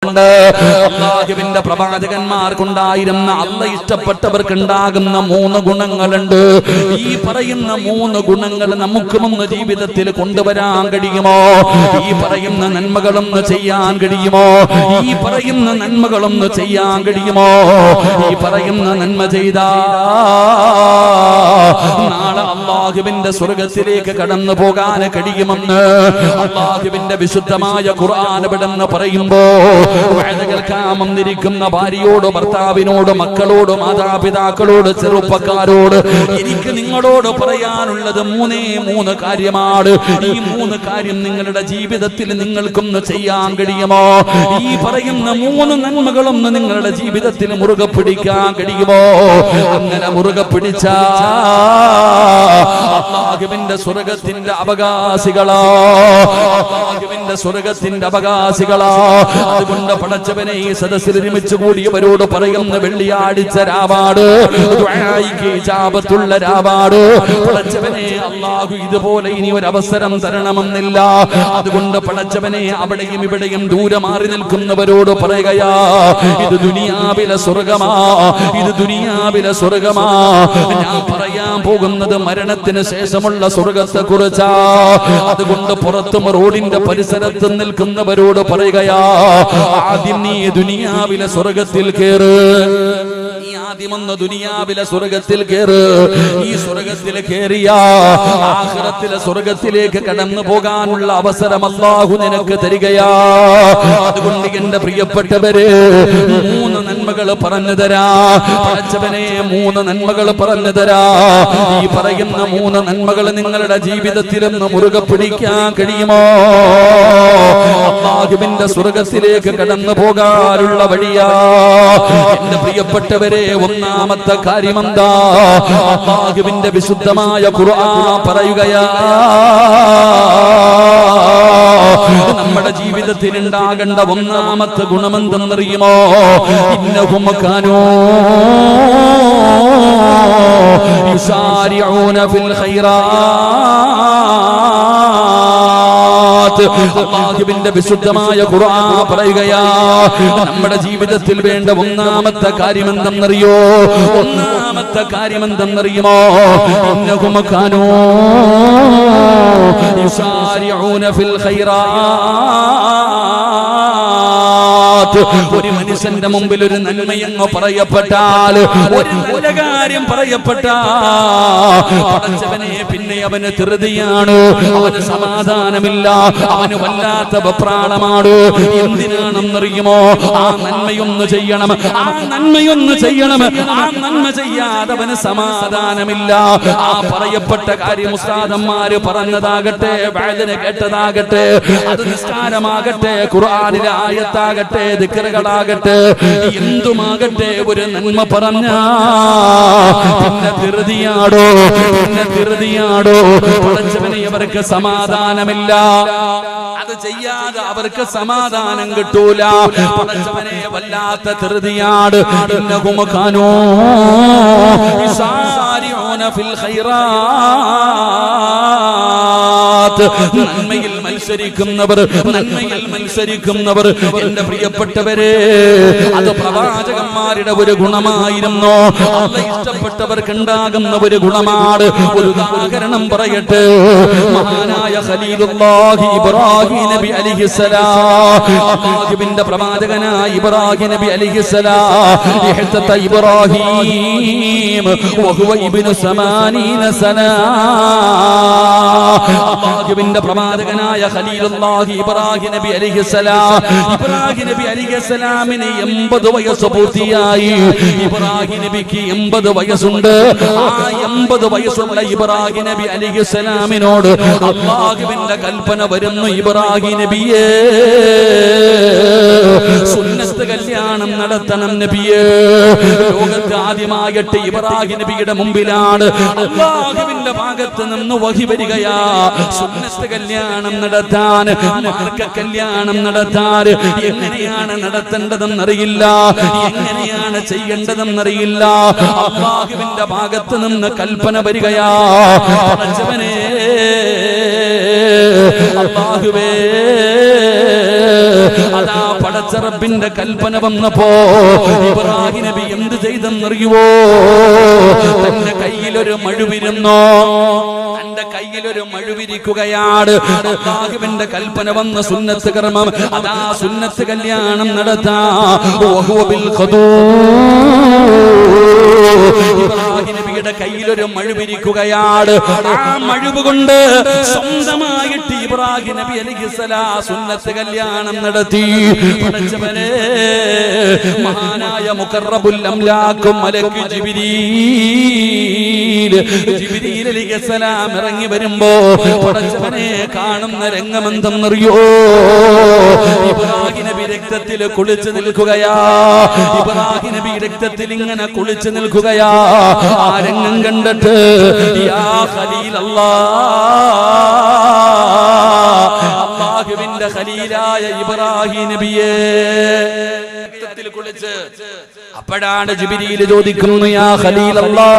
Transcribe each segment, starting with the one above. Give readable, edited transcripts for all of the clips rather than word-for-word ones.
അല്ലാഹുവിന്റെ പ്രവാചകന്മാർക്കുണ്ടായിരുന്ന അല്ലാഹ് ഇഷ്ടപ്പെട്ടവർക്കുണ്ടാകുന്ന 3 ഗുണങ്ങളുണ്ട്. ഈ പറയുന്ന 3 ഗുണങ്ങൾ നമുക്കുമൊന്ന് ജീവിതത്തിൽ കൊണ്ടുവരാൻ കഴിയുമോ? ഈ പറയുന്ന നന്മകളൊന്ന് ചെയ്യാൻ കഴിയുമോ? ഈ പറയുന്ന നന്മകളൊന്ന് ചെയ്യാൻ കഴിയുമോ? ഈ പറയുന്ന നന്മ ചെയ്താ നാളെ അല്ലാഹുവിന്റെ സ്വർഗ്ഗത്തിലേക്ക് കടന്നു പോകാൻ കഴിയുമെന്ന് അല്ലാഹുവിന്റെ വിശുദ്ധമായ ഖുർആൻ ഇവിടെന്ന് പറയുമ്പോ കേൾക്കാൻ വന്നിരിക്കുന്ന ഭാര്യയോട്, ഭർത്താവിനോട്, മക്കളോട്, മാതാപിതാക്കളോട്, ചെറുപ്പക്കാരോട് എനിക്ക് നിങ്ങളോട് പറയാനുള്ളത് 3 കാര്യമാണ്. ഈ 3 കാര്യം നിങ്ങളുടെ ജീവിതത്തിൽ നിങ്ങൾക്കൊന്ന് ചെയ്യാൻ കഴിയുമോ? ഈ പറയുന്ന 3 നന്മകളൊന്ന് നിങ്ങളുടെ ജീവിതത്തിൽ മുറുകെ പിടിക്കാൻ കഴിയുമോ? അങ്ങനെ മുറുകെ പിടിച്ചാ അല്ലാഹുവിന്റെ സ്വർഗ്ഗത്തിന്റെ അവകാശികളാ, അല്ലാഹുവിന്റെ സ്വർഗ്ഗത്തിന്റെ അവകാശികളാ. അതുകൊണ്ട് പടച്ചവനെ ഈ സദസ്സിൽ ഒരുമിച്ച് കൂടിയവരോട് പറയുന്ന വെള്ളിയാഴ്ച രാവാട്, ദുആയിക്ക് ഇജാബത്തുള്ള രാവാട്. പടച്ചവനെ അല്ലാഹു ഇതുപോലെ ഇനി ഒരു അവസരം തരണമെന്നില്ല. അതുകൊണ്ട് പടച്ചവനെ അവിടെയും ഇവിടെയും ദൂരെ മാറി നിൽക്കുന്നവരോട് പറയുകയാ, ഇത് ദുനിയാവിലെ സ്വർഗ്ഗമാ, ഇത് ദുനിയാവിലെ സ്വർഗ്ഗമാ. ഞാൻ പറയാൻ പോകുന്നത് മരണത്തിന് ശേഷമുള്ള സ്വർഗ്ഗത്തെ കുറിച്ചാ. അതുകൊണ്ട് പുറത്തും റോഡിന്റെ പരിസരത്ത് നിൽക്കുന്നവരോട് പറയുകയാ, ആദ്യം നീ ദുനിയാവിലെ സ്വർഗ്ഗത്തിൽ കേറ്. ആദ്യമൊന്ന് ദുനിയാവിലെ സ്വർഗ്ഗത്തിൽ കേറ്. ഈ സ്വർഗ്ഗത്തിൽ കേറിയാ ആഖിറത്തിലെ സ്വർഗ്ഗത്തിലേക്ക് കടന്നു പോകാനുള്ള അവസരം അല്ലാഹു നിനക്ക് തരികയാ. അതുകൊണ്ട് എന്റെ പ്രിയപ്പെട്ടവരെ 3 നന്മകൾ പറഞ്ഞു തരാ. പടച്ചവനെ 3 നന്മകൾ പറഞ്ഞു തരാ. ഈ പറയുന്ന 3 നന്മകൾ നിങ്ങളുടെ ജീവിതത്തിൽ ഒന്ന് മുറുകെ പിടിക്കാൻ കഴിയുമോ? അല്ലാഹുവിന്റെ സ്വർഗ്ഗത്തിലേക്ക് കടന്നു പോകാനുള്ള വഴിയാ. എന്റെ പ്രിയപ്പെട്ടവരെ, ഒന്നാമത്തെ കാര്യം എന്താ? അല്ലാഹുവിന്റെ വിശുദ്ധമായ ഖുർആൻ പറയുകയാ, നമ്മുടെ ജീവിതത്തിൽ ഉണ്ടാകേണ്ട ഒന്നാമത്തെ ഗുണമെന്തെന്നറിയുമോ? ഇന്നഹും കാനൂ യുസാരിഊന ഫിൽ ഖൈറാത്ത്. അല്ലാഹുവിന്റെ വിശുദ്ധമായ ഖുർആൻ പറയുകയാ, നമ്മുടെ ജീവിതത്തിൽ വേണ്ട ഒന്നാമത്തെ കാര്യം എന്തെന്നറിയോ? ഒന്നാമത്തെ കാര്യം എന്തെന്നറിയുമോ? ഇന്നഹും കാനൂ യുസാരിഊന ഫിൽ ഖൈറാത്ത്. ഒരു മനുഷ്യന്റെ മുമ്പിൽ ഒരു നന്മയെന്നോ പറയപ്പെട്ടാൽ, ഒരു നല്ല കാര്യം പറയപ്പെട്ടവനെ പിന്നെ അവന് ധൃതിയാണ്, അവന് സമാധാനമില്ല, അവന് വല്ലാത്ത വെപ്രാളമാണ്. എന്തിനാണെന്നറിയുമോ? ആ നന്മയൊന്ന് ചെയ്യണം, ആ നന്മയൊന്ന് ചെയ്യണം. ആ നന്മ ചെയ്യാതെ അവന് സമാധാനമില്ല. ആ പറയപ്പെട്ട കാര്യം ഉസ്താദന്മാര് പറഞ്ഞതാകട്ടെ, വഅദിനെ കേട്ടതാകട്ടെ, അത് നിസ്കാരമാകട്ടെ, ഖുർആനിലെ ആയത്താകട്ടെ, ദിക്റുകളാകട്ടെ, എന്തുമാകട്ടെ, ഒരു നന്മ പറഞ്ഞാ പിന്നെ ധൃതിയാടോ, പിന്നെ ധൃതിയാടോ. പടച്ചവനെ അവർക്ക് സമാധാനമില്ല. അത് ചെയ്യാതെ അവർക്ക് സമാധാനം കിട്ടൂല. പടച്ചവനെ വല്ലാത്ത ധൃതിയാട്. ഇന്നഹും കാനൂ യുസാരിഊന ഫിൽ ഖൈറാത്ത്. നന്മയിൽ മത്സരിക്കുന്നവർ, നന്മയിൽ മത്സരിക്കുന്നവർ. എന്റെ പ്രിയപ്പെട്ടവരെ, അത് പ്രവാചകന്മാരുടെ ഒരു ഗുണമായിരുന്നു. അല്ലാഹ് ഇഷ്ടപ്പെട്ടവർക്ക് ഉണ്ടാകുന്ന ഒരു ഗുണമാണ്. ഒരു ഉദാഹരണം പറയട്ടെ. മഹാനായ ഖലീലുല്ലാഹി ഇബ്രാഹിം നബി അലൈഹിസ്സലാം, അല്ലാഹുവിന്റെ പ്രവാചകനായ ഇബ്രാഹിം നബി അലൈഹിസ്സലാം, ഇഹ്തത ഇബ്രാഹിം വഹുവ ഇബ്നു 80 സന. അല്ലാഹുവിന്റെ പ്രവാചകനായ ഖലീലുല്ലാഹി ഇബ്രാഹിം നബി അലൈഹിസ്സലാം, ഇബ്രാഹിം നബി അലൈഹിസ്സലാമിന് 80 വയസ്സ് പൂർത്തിയായി. ഇബ്രാഹിം നബിക്ക് 80 വയസ്സുണ്ട്. ആ 80 വയസ്സുള്ള ഇബ്രാഹിം നബി അലൈഹിസ്സലാമിനോട് അല്ലാഹുവിന്റെ കൽപ്പന വരുന്നു, ഇബ്രാഹിം നബിയേ സുന്നത്ത് കല്യാണം നടത്തണം നബിയേ. ലോകത്ത് ആദ്യമായിട്ട് ഇബ്രാഹിം നബിയുടെ മുമ്പിലാണ് അല്ലാഹുവിന്റെ ഭാഗത്ത് നിന്ന് വഹി വരികയാ. സുന്നത്ത് കല്യാണം നടത്താൻ, മാർഗ കല്യാണം നടത്താൻ എങ്ങനെയാണ് നടത്തേണ്ടതെന്നറിയില്ല, എങ്ങനെയാണ് ചെയ്യേണ്ടതെന്നറിയില്ല. അല്ലാഹുവിന്റെ ഭാഗത്ത് നിന്ന് കൽപ്പന വരികയാ. പടച്ചവനേ, അല്ലാഹുവേ അതാ പടച്ച റബ്ബിന്റെ കൽപ്പന വന്നപ്പോ ഇബ്രാഹിം നബി എന്ത് ചെയ്തെന്നറിയുവോ? തന്റെ കയ്യിലൊരു മഴുവിരുന്നോ, തന്റെ കയ്യിലൊരു മഴുവിരിക്കുകയാണ്. അല്ലാഹുവിന്റെ കൽപ്പന വന്ന സുന്നത്ത് കർമ്മം, അതാ സുന്നത്ത് കല്യാണം നടത്താ. ഇബ്രാഹിം നബിയുടെ കയ്യിലൊരു മഴുവിരിക്കുകയാണ്. ആ മഴുവ് കൊണ്ട് സ്വന്തമായിട്ട് ഇബ്രാഹിം നബി അലൈഹിസ്സലാം സുന്നത്ത് കല്യാണം നടത്തി. പടച്ചവനെ, മഹാനായ മുഖറബുൽ അംലാഖ് മലക്ക് ജിബ്രീൽ അലൈഹിസ്സലാം ഇറങ്ങി വരുമ്പോ പടച്ചവനെ കാണുന്ന രംഗമെന്തെന്നറിയോ? ഇബ്രാഹിം നബി രക്തത്തിൽ കുളിച്ചു നിൽക്കുകയാ. ഇബ്രാഹിം നബി രക്തത്തിൽ ഇങ്ങനെ കുളിച്ചു നിൽക്കുകയാ. ആ രംഗം കണ്ടിട്ട് യാ ഖലീലല്ലാഹ്, അല്ലാഹുവിന്റെ ഖലീലായ ഇബ്രാഹിം നബിയെ രക്തത്തിൽ കുളിച്ച്. അപ്പോഴാണ് ജിബ്രീൽ ചോദിക്കുന്നു, യാ ഖലീലല്ലാഹ്,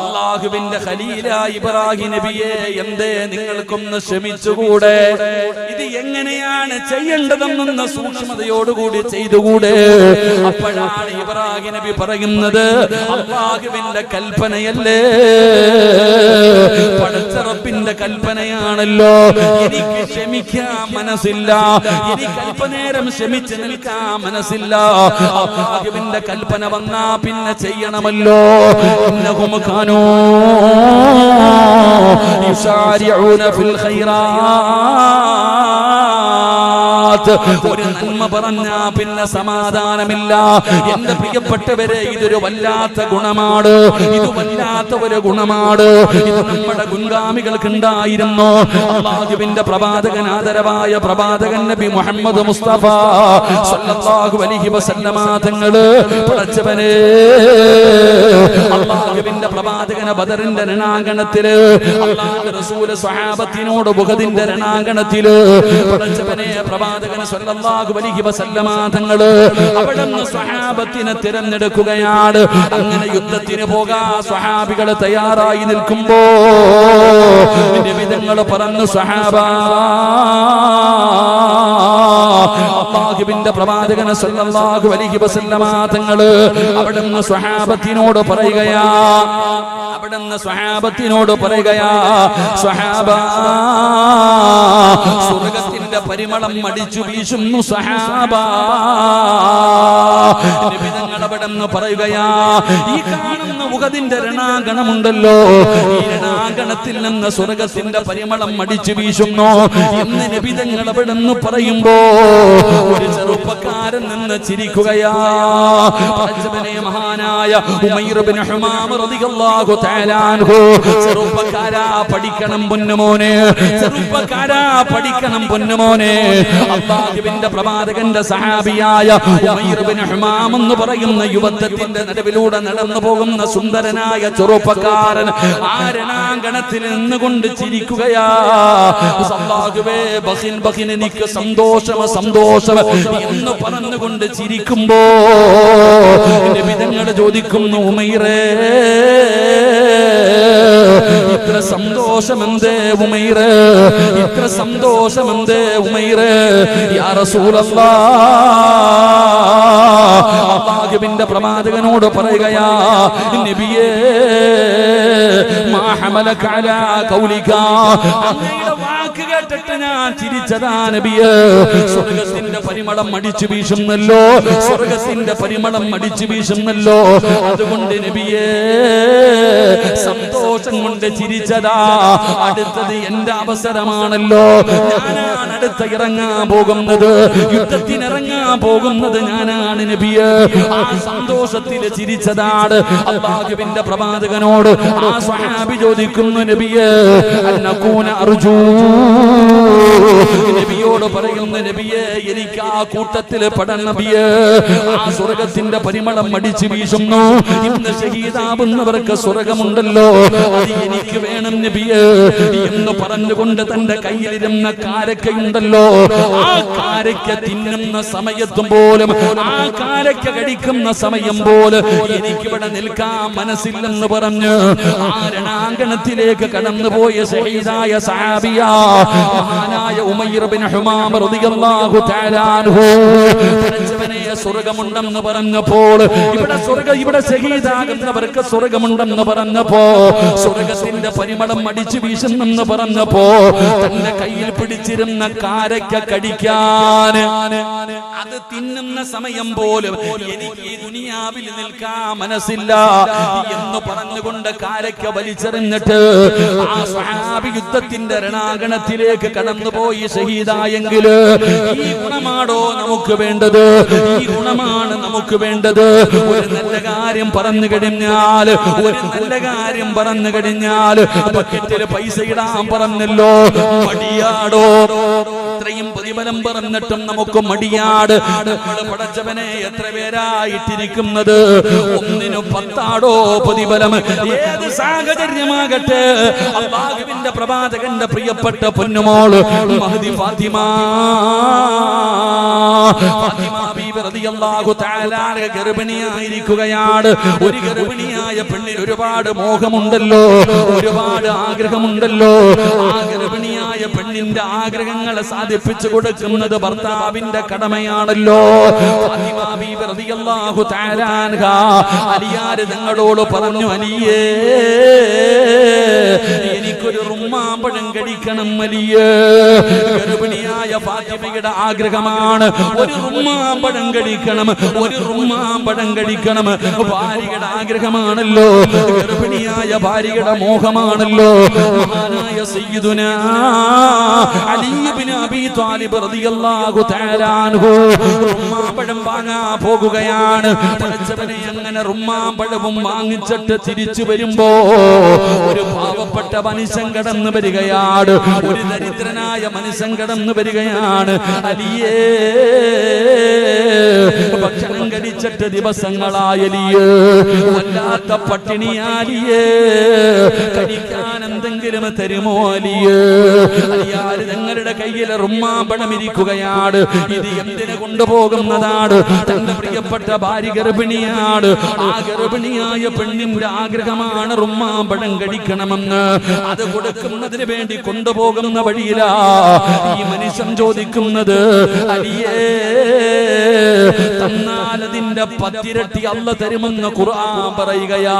അല്ലാഹുവിന്റെ ഖലീലായ ഇബ്രാഹിം നബിയെ, എന്തേ നിങ്ങൾക്കൊന്ന് ക്ഷമിച്ചുകൂടെ? ഇത് എങ്ങനെയാണ് ചെയ്യേണ്ടതെന്ന സൂക്ഷ്മതയോടുകൂടി ചെയ്തുകൂടെ? അപ്പോഴാണ് ഇബ്രാഹിം നബി പറയുന്നത്, അല്ലാഹുവിന്റെ കൽപ്പനയല്ലേ, പടച്ച റബ്ബിന്റെ കൽപ്പനയാണല്ലോ, എനിക്ക് ക്ഷമിക്കാൻ മനസ്സില്ല, എനിക്ക് അല്പനേരം ക്ഷമിച്ച് നിൽക്കാൻ മനസ്സില്ല. അല്ലാഹുവിന്റെ കൽപ്പന വന്നാ പിന്നെ ചെയ്യണമല്ലോ. ഇന്നഹും കാനൂ യുസാരിഊന ഫിൽ ഖൈറാത്ത്. ഒരു നന്മ പറഞ്ഞാ പിന്നെ സമാധാനമില്ല. എന്റെ പ്രിയപ്പെട്ടവരെ, ഇതൊരു വല്ലാത്ത ഗുണമാണ്, ഇത് വല്ലാത്ത ഒരു ഗുണമാണ്. ഇത് നമ്മുടെ മുൻഗാമികൾക്ക് ഉണ്ടായിരുന്നു. അല്ലാഹുവിന്റെ പ്രവാചകൻ, ആദരവായ പ്രവാചകൻ നബി മുഹമ്മദ് മുസ്തഫ സല്ലല്ലാഹു അലൈഹി വസല്ലമ തങ്ങള്, പടച്ചവനെ, അല്ലാഹുവിന്റെ പ്രവാചകന ബദറിന്റെ രണാങ്കണത്തില്, അല്ലാഹുവിന്റെ റസൂൽ സ്വഹാബത്തിനോട് ഉഹദിന്റെ രണാങ്കണത്തില്, പടച്ചവനെ, പ്രവാചകൻ സല്ലല്ലാഹു അലൈഹി വസല്ലമ തങ്ങള് അവിടുന്ന് സ്വഹാബത്തിനെ തിരഞ്ഞെടുക്കുകയാണ്. അങ്ങനെ യുദ്ധത്തിന് പോകാൻ സ്വഹാബികൾ തയ്യാറായി നിൽക്കുമ്പോ നബിതങ്ങൾ പറഞ്ഞു, സ്വഹാബാ, അല്ലാഹുവിന്റെ പ്രവാചകൻ സല്ലല്ലാഹു അലൈഹി വസല്ലമ തങ്ങള് അവിടുന്ന് സ്വഹാബത്തിനോട് പറയുകയാ, സ്വഹാബാ, സ്വർഗ്ഗത്തിന്റെ പരിമളം അടിച്ചു വീശുന്നു സ്വഹാബാ. നബിതങ്ങൾ അവിടുന്ന് പറയുകയാ, ഈ കാണുന്ന ഉഹദിന്റെ രണാങ്കണമുണ്ടല്ലോ, ഈ രണാങ്കണത്തിൽ നിന്ന് സ്വർഗ്ഗത്തിന്റെ പരിമളം അടിച്ചു വീശുന്നു എന്ന് നബിതങ്ങൾ അവിടുന്ന് പറയുമ്പോ ഒരു ചെറുപ്പക്കാരൻ നിന്ന് ചിരിക്കുകയാ. മഹാനായ ഉമൈർ ഇബ്നു ഹുമാമ റളിയല്ലാഹു തആല അൻഹു, ചെറുപ്പക്കാരാ പഠിക്കണം പൊന്നുമോനെ, ചെറുപ്പക്കാരാ പഠിക്കണം പൊന്നുമോനെ. അല്ലാഹുവിന്റെ പ്രവാചകന്റെ സഹാബിയായ ഉമൈർ ഇബ്നു ഹുമാമ എന്ന് പറയുന്ന യുവത്വത്തിന്റെ നടുവിലൂടെ നടന്നു പോകുന്ന സുന്ദരനായ ചെറുപ്പക്കാരൻ ആ രണാങ്കണത്തിൽ നിന്നുകൊണ്ട് ചിരിക്കുകയാ. അല്ലാഹുവേ, ബഖിൻ ബഖിൻ, എനിക്ക് സന്തോഷം സന്തോഷം എന്ന് പറഞ്ഞുകൊണ്ട് ചിരിക്കുമ്പോ നബിതങ്ങൾ ചോദിക്കുന്നു, ഉമൈറേ, ഇത്ര സന്തോഷമെന്തേ ഉമൈറേ, ഇത്ര സന്തോഷമെന്തേ ഉമൈറേ? യാ റസൂലല്ലാഹ്, അല്ലാഹുവിന്റെ പ്രവാചകനോട് പറയുകയാ, നബിയേ, മാ ഹമലക അലാ ഖൗലിക, അങ്ങയുടെ വാക്ക് കേട്ടിട്ട് ഞാൻ ചിരിച്ചതാ നബിയേ. സ്വർഗ്ഗത്തിന്റെ പരിമളം അടിച്ചു വീശുന്നല്ലോ, സ്വർഗ്ഗത്തിന്റെ പരിമളം അടിച്ചു വീശുന്നല്ലോ, അതുകൊണ്ട് നബിയേ സന്തോഷം കൊണ്ട് ചിരിച്ചതാ. അടുത്തത് എന്റെ അവസരമാണല്ലോ, ഞാനാണ് അടുത്ത ഇറങ്ങാൻ പോകുന്നത്, യുദ്ധത്തിനിറങ്ങാൻ പോകുന്നത് ഞാനാണ് നബിയേ. ആ സന്തോഷത്തിൽ ചിരിച്ചതാണ്. അല്ലാഹുവിന്റെ പ്രവാചകനോട് ആ സ്വഹാബി ചോദിക്കുന്നു, നബിയേ, അന്നകൂന അർജൂ, നബിയോട് പറയുന്നു, നബിയേ, എനിക്ക് ആ കൂട്ടത്തിൽ പെടണം നബിയേ. ആ സ്വർഗ്ഗത്തിന്റെ പരിമളം അടിച്ചു വീശുന്നു, ഇന്ന് ഷഹീദാവുന്നവർക്ക് സ്വർഗ്ഗമുണ്ടല്ലോ, അത് എനിക്ക് വേണം നബിയേ എന്ന് പറഞ്ഞുകൊണ്ട് തന്റെ കയ്യിലിരുന്ന കാരക്കയുണ്ടല്ലോ, ആ കാരക്ക തിന്നുന്ന സമയത്തും പോലും ആ കാരക്ക കഴിക്കുന്ന സമയം പോലും എനിക്കിവിടെ നിൽക്കാൻ മനസ്സില്ലെന്ന് പറഞ്ഞ് ആ രണാങ്കണത്തിലേക്ക് കടന്നുപോയ ശഹീദായ സഹാബിയ മഹാനായ ഉമയ്ർ ബിൻ ഹുമാം റളിയല്ലാഹു തആല അൻഹു സ്വർഗമുണ്ടെന്ന് പറഞ്ഞപ്പോൾ ഇവിടെ ശഹീദാകുന്നവർക്ക് സ്വർഗമുണ്ടെന്ന് പറഞ്ഞപ്പോ സ്വർഗത്തിന്റെ പരിമളം അടിച്ചു വീശുന്നെന്ന് പറഞ്ഞപ്പോ തന്റെ കയ്യിൽ പിടിച്ചിരുന്ന കാരക്ക കടിക്കാൻ അത് തിന്നുന്ന സമയം പോലും എനിക്ക് ഈ ദുനിയാവിൽ നിൽക്കാൻ മനസ്സില്ല എന്ന് പറഞ്ഞുകൊണ്ട് കാരക്ക വലിച്ചെറിഞ്ഞിട്ട് ആ സ്വഹാബി യുദ്ധത്തിന്റെ രണാങ്കണത്തിലേക്ക് കടന്നുപോയി ശഹീദായെങ്കിൽ ഈ ഗുണമാണോ നമുക്ക് വേണ്ടത്? ഈ ഗുണമാണ് നമുക്ക് വേണ്ടത്. ഒരു നല്ല കാര്യം പറഞ്ഞു കഴിഞ്ഞാൽ ബക്കറ്റിൽ പൈസ ഇടാൻ പറഞ്ഞല്ലോ, മടിയാടോ? ഇത്രയും പ്രതിഫലം പറഞ്ഞിട്ടും നമുക്ക് മടിയാട്. നമ്മൾ പടച്ചവനെ എത്ര പേരായിട്ടിരിക്കുന്നത്? 1 10 പ്രതിഫലം. ഏത് സാഹചര്യമാകട്ടെ, അല്ലാഹുവിന്റെ പ്രവാചകന്റെ പ്രിയപ്പെട്ട പൊന്നുമോള് മഹദി ഫാത്തിമ ബീബി റളിയല്ലാഹു തആല ഗർഭിണിയായിരിക്കുകയാണ്. ഒരു ഗർഭിണിയായ പെണ്ണിന് ഒരുപാട് മോഹമുണ്ടല്ലോ, ഒരുപാട് ആഗ്രഹമുണ്ടല്ലോ. ആ ഗർഭിണിയായ പെണ്ണിന്റെ ആഗ്രഹങ്ങളെ സാധിപ്പിച്ചു കൊടുക്കുന്നത് ഭർത്താവിന്റെ കടമയാണല്ലോ. ഫാത്തിമ ബീബി റളിയല്ലാഹു തആല അൻഹ അലിയാര് തങ്ങളോട് പറഞ്ഞു, അലിയേ എനിക്കൊരു റുമ്മാമ്പഴം കഴിക്കണം അലിയേ. ഗർഭിണിയായ ഫാത്തിമയുടെ ആഗ്രഹമാണ് ഒരു റുമ്മാമ്പഴം കഴിക്കണം, ഒരു റുമ്മാമ്പഴം കഴിക്കണം. ഭാര്യയുടെ ആഗ്രഹമാണല്ലോ, ഗർഭിണിയായ ഭാര്യയുടെ മോഹമാണല്ലോ. മഹാനായ സയ്യിദുനാ അലി ഇബ്നു അബീ ത്വാലിബ് റളിയല്ലാഹു തആല അൻഹു റുമ്മാമ്പഴം വാങ്ങാൻ പോകുകയാണ്. പടച്ചവനെ അങ്ങനെ റുമ്മാമ്പഴവും വാങ്ങിച്ചിട്ട് തിരിച്ചു വരുമ്പോ ഒരു പാവപ്പെട്ട മനുഷ്യൻ കടന്നു വരികയാണ്, ഒരു ദരിദ്രനായ മനുഷ്യൻ കടന്നു വരികയാണ്. അലിയേ ഭക്ഷണം കഴിച്ചിട്ട് ദിവസങ്ങളായലിയേ, വല്ലാത്ത പട്ടിണിയാലിയേ, കഴിക്കാൻ എന്തെങ്കിലും തരുമോ അലിയേ? അലിയാര് തങ്ങളുടെ കയ്യിൽ റുമ്മാമ്പഴം ഇരിക്കുകയാണ്. ഇത് എന്തിനു കൊണ്ടുപോകുന്നതാണ്? തന്റെ പ്രിയപ്പെട്ട ഭാര്യ ഗർഭിണിയാണ്. ആ ഗർഭിണിയായ പെണ്ണിന്റെ ആഗ്രഹമാണ് റുമ്മാമ്പഴം കഴിക്കണമെന്ന്. അത് കൊടുക്കുന്നതിന് വേണ്ടി കൊണ്ടുപോകുന്ന വഴിയിലാ ഈ മനുഷ്യൻ ചോദിക്കുന്നത്, അലിയേ തന്നാൽ അതിന്റെ 10 ഇരട്ടി അല്ല തരുമെന്ന് ഖുർആൻ പറയുകയാ.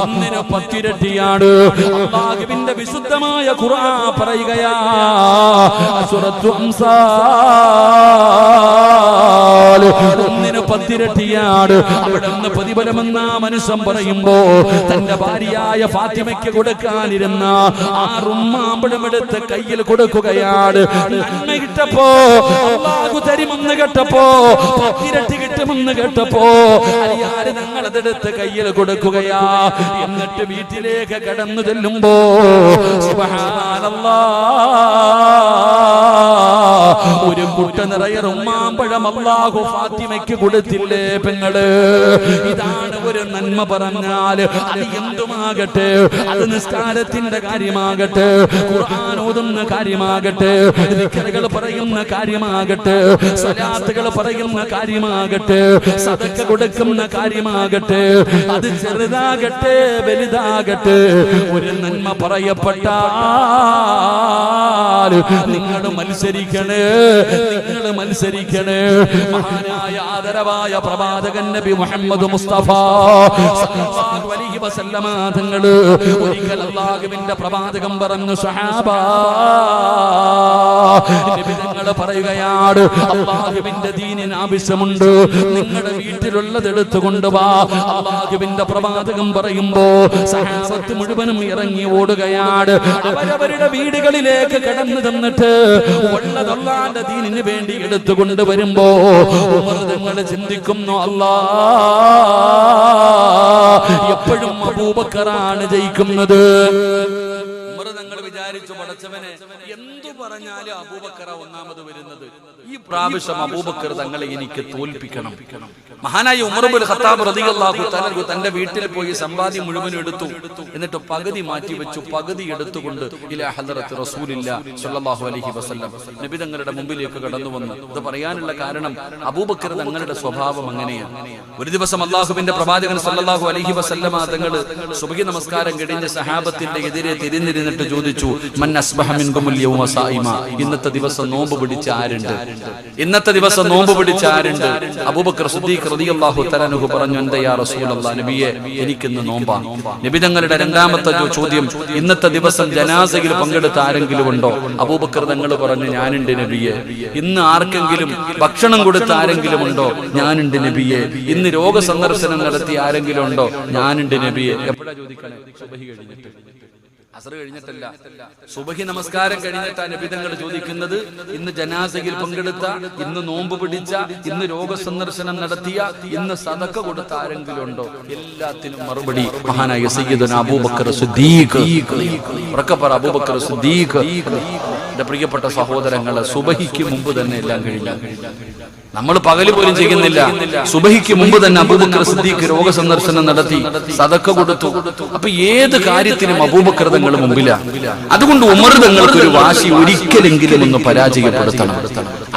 1 10 ഇരട്ടിയാണ്. അല്ലാഹുവിന്റെ വിശുദ്ധമായ ഖുർആൻ പറയുകയാ, സൂറത്തുൽ അംസാൽ 1 10 ഇരട്ടിയാണ്. അവിടെ നിന്ന് പ്രതിഫലമെന്ന മനുഷ്യൻ പറയുമ്പോ തന്റെ ഭാര്യയായ ഫാത്തിമയ്ക്ക് കൊടുക്കാനിരുന്ന ആ റുമ്മാമ്പഴം എടുത്ത് കയ്യിൽ കൊടുക്കുകയാണ്. നന്മ കിട്ടപ്പോ, അല്ലാഹു തരുമെന്ന് കേട്ടപ്പോ, 10 ഇരട്ടി കിട്ടുമെന്ന് കേട്ടപ്പോ അലിയാര് ഞങ്ങളതെടുത്ത് കയ്യിൽ കൊടുക്കുകയാ. എന്നിട്ട് വീട്ടിലേക്ക് കടന്നു ചെല്ലുമ്പോ സുബ്ഹാനല്ലാഹ്, ഒരു കുട്ട നിറയെ റുമ്മാമ്പഴം അല്ലാഹു ഫാത്തിമയ്ക്ക് കൊടുത്തില്ലേ പെങ്ങള്? ഇതാണ് ഒരു നന്മ പറഞ്ഞാൽ. അത് എന്തുമാകട്ടെ, അത് നിസ്കാരത്തിന്റെ കാര്യമാകട്ടെ, ഖുർആൻ ഓതുന്ന കാര്യമാകട്ടെ, ദിക്റുകൾ പറയുന്ന കാര്യമാകട്ടെ, സ്വലാത്തുകൾ പറയുന്ന കാര്യമാകട്ടെ, സദഖ കൊടുക്കുന്ന കാര്യമാകട്ടെ, അത് ചെറുതാകട്ടെ വലുതാകട്ടെ, ഒരു നന്മ പറയപ്പെട്ടാൽ നിങ്ങൾ മത്സരിക്കണേ, നിങ്ങൾ മത്സരിക്കണേ. മഹാനായ ആദരവായ പ്രവാചകൻ നബി മുഹമ്മദ് മുസ്തഫ സല്ലല്ലാഹു അലൈഹി വസല്ലമ തങ്ങൾ ഒരിക്കൽ അല്ലാഹുവിന്റെ പ്രവാചകൻ പറഞ്ഞു, സ്വഹാബാ നബി തങ്ങൾ പറയുകയാണ്, അല്ലാഹുവിന്റെ ദീനിന് ആവശ്യമുണ്ട്, നിങ്ങളുടെ വീട്ടിലുള്ളത് എടുത്തു കൊണ്ടുവാ. അല്ലാഹുവിന്റെ പ്രവാചകൻ പറയുമ്പോ സഹാബത്ത് മുഴുവനും ഇറങ്ങി ഓടുകയാണ്. അവരവരുടെ വീടുകളിലേക്ക് കടന്നു തന്നിട്ട് ഉള്ളത് അല്ലാഹുവിന്റെ ദീനിന് വേണ്ടി എടുത്തു കൊണ്ടുവരുമ്പോ ഉമർ തങ്ങൾ ചിന്തിക്കുന്നു, അല്ലാഹ് എപ്പോഴും അബൂബക്കറാണ് ജയിക്കുന്നത്. ഉമർ തങ്ങൾ വിചാരിച്ചു, പടച്ചവനെ എന്തു പറഞ്ഞാലും അബൂബക്കറ ഒന്നാമത് വരുന്നത്. ഈ പ്രാവശ്യം അബൂബക്കർ തങ്ങളെ എനിക്ക് തോൽപ്പിക്കണം. മഹാനായ ഉമർ ഇബ്നുൽ ഖത്താബ് റളിയല്ലാഹു തആല തന്റെ വീട്ടിൽ പോയി സമ്പാദ്യം മുഴുവൻ എടുത്തു. എന്നിട്ട് പകുതി മാറ്റി വെച്ചു. പകുതി എടുത്തുകൊണ്ട് ഇലാ ഹദറത്ത് റസൂലില്ലാഹി സ്വല്ലല്ലാഹു അലൈഹി വസല്ലം നബി തങ്ങളുടെ മുമ്പിലേക്ക് കടന്നു വന്നു. ഇത് പറയാനുള്ള കാരണം അബൂബക്കർ തങ്ങളുടെ സ്വഭാവം അങ്ങനെയാണ്. ഒരു ദിവസം അല്ലാഹുവിന്റെ പ്രവാചകൻ സ്വല്ലല്ലാഹു അലൈഹി വസല്ലം തങ്ങൾ സുബ്ഹി നമസ്കാരം കഴിഞ്ഞ സഹാബത്തിന്റെ എതിരെ തിരിഞ്ഞിരുന്നിട്ട് ചോദിച്ചു, മൻ അസ്ബഹ മിൻകുമുൽ യൗമ സായിമ, ഇന്നത്തെ ദിവസം നോമ്പ് പിടിച്ച ആരുണ്ട്? ഇന്നത്തെ ദിവസം നോമ്പ് പിടിച്ച ആരുണ്ട്? അബൂബക്കർ സിദ്ദീഖ് റളിയല്ലാഹു തആല അൻഹു പറഞ്ഞു, എന്താ യാ റസൂലല്ലാഹ്, നബിയെ എനിക്കിന്ന് നോമ്പാണ്. നബി തങ്ങളുടെ രണ്ടാമത്തെ ചോദ്യം, ഇന്നത്തെ ദിവസം ജനാസയിൽ പങ്കെടുത്ത ആരെങ്കിലും ഉണ്ടോ? അബൂബക്കർ തങ്ങൾ പറഞ്ഞു, ഞാനുണ്ട് നബിയെ. ഇന്ന് ആർക്കെങ്കിലും ഭക്ഷണം കൊടുത്ത ആരെങ്കിലും ഉണ്ടോ? ഞാനുണ്ട് നബിയെ. ഇന്ന് രോഗസന്ദർശനം നടത്തിയ ആരെങ്കിലും ഉണ്ടോ? ഞാനുണ്ട് നബിയെ. എപ്പോഴാ ചോദിക്കണേ? സുബഹി കഴിഞ്ഞിട്ട്, അസ്ർ കഴിഞ്ഞിട്ടല്ല, സുബഹി നമസ്കാരം കഴിഞ്ഞിട്ടാ നബി തങ്ങൾ ചോദിക്കുന്നത്. ഇന്ന് ജനാസയിൽ പങ്കെടുത്ത, ഇന്ന് നോമ്പ് പിടിച്ച, ഇന്ന് രോഗസന്ദർശനം നടത്തിയ, ഇന്ന് സദഖ കൊടുത്ത ആരെങ്കിലും ഉണ്ടോ? എല്ലാത്തിനും മറുപടി മഹാനായ സയ്യിദുനാ അബൂബക്കർ സിദ്ദീഖ്. ഉറക്കപ്പറ, അബൂബക്കർ സിദ്ദീഖ്. എന്റെ പ്രിയപ്പെട്ട സഹോദരങ്ങളെ, സുബഹിക്ക് മുമ്പ് തന്നെ എല്ലാം കഴിഞ്ഞു. നമ്മൾ പകല് പോലും ചെയ്യുന്നില്ല. സുബഹിക്ക് മുമ്പ് തന്നെ അബൂബക്കർ സിദ്ദീഖ് രോഗസന്ദർശനം നടത്തി, സദഖ കൊടുത്തു. അപ്പൊ ഏത് കാര്യത്തിനും അബൂബക്കർ തങ്ങൾ മുമ്പിലാണ്. അതുകൊണ്ട് ഉമർ തങ്ങൾക്ക് ഒരു വാശി ഒരിക്കലെങ്കിലും ഒന്ന് പരാജയപ്പെടുത്തണം.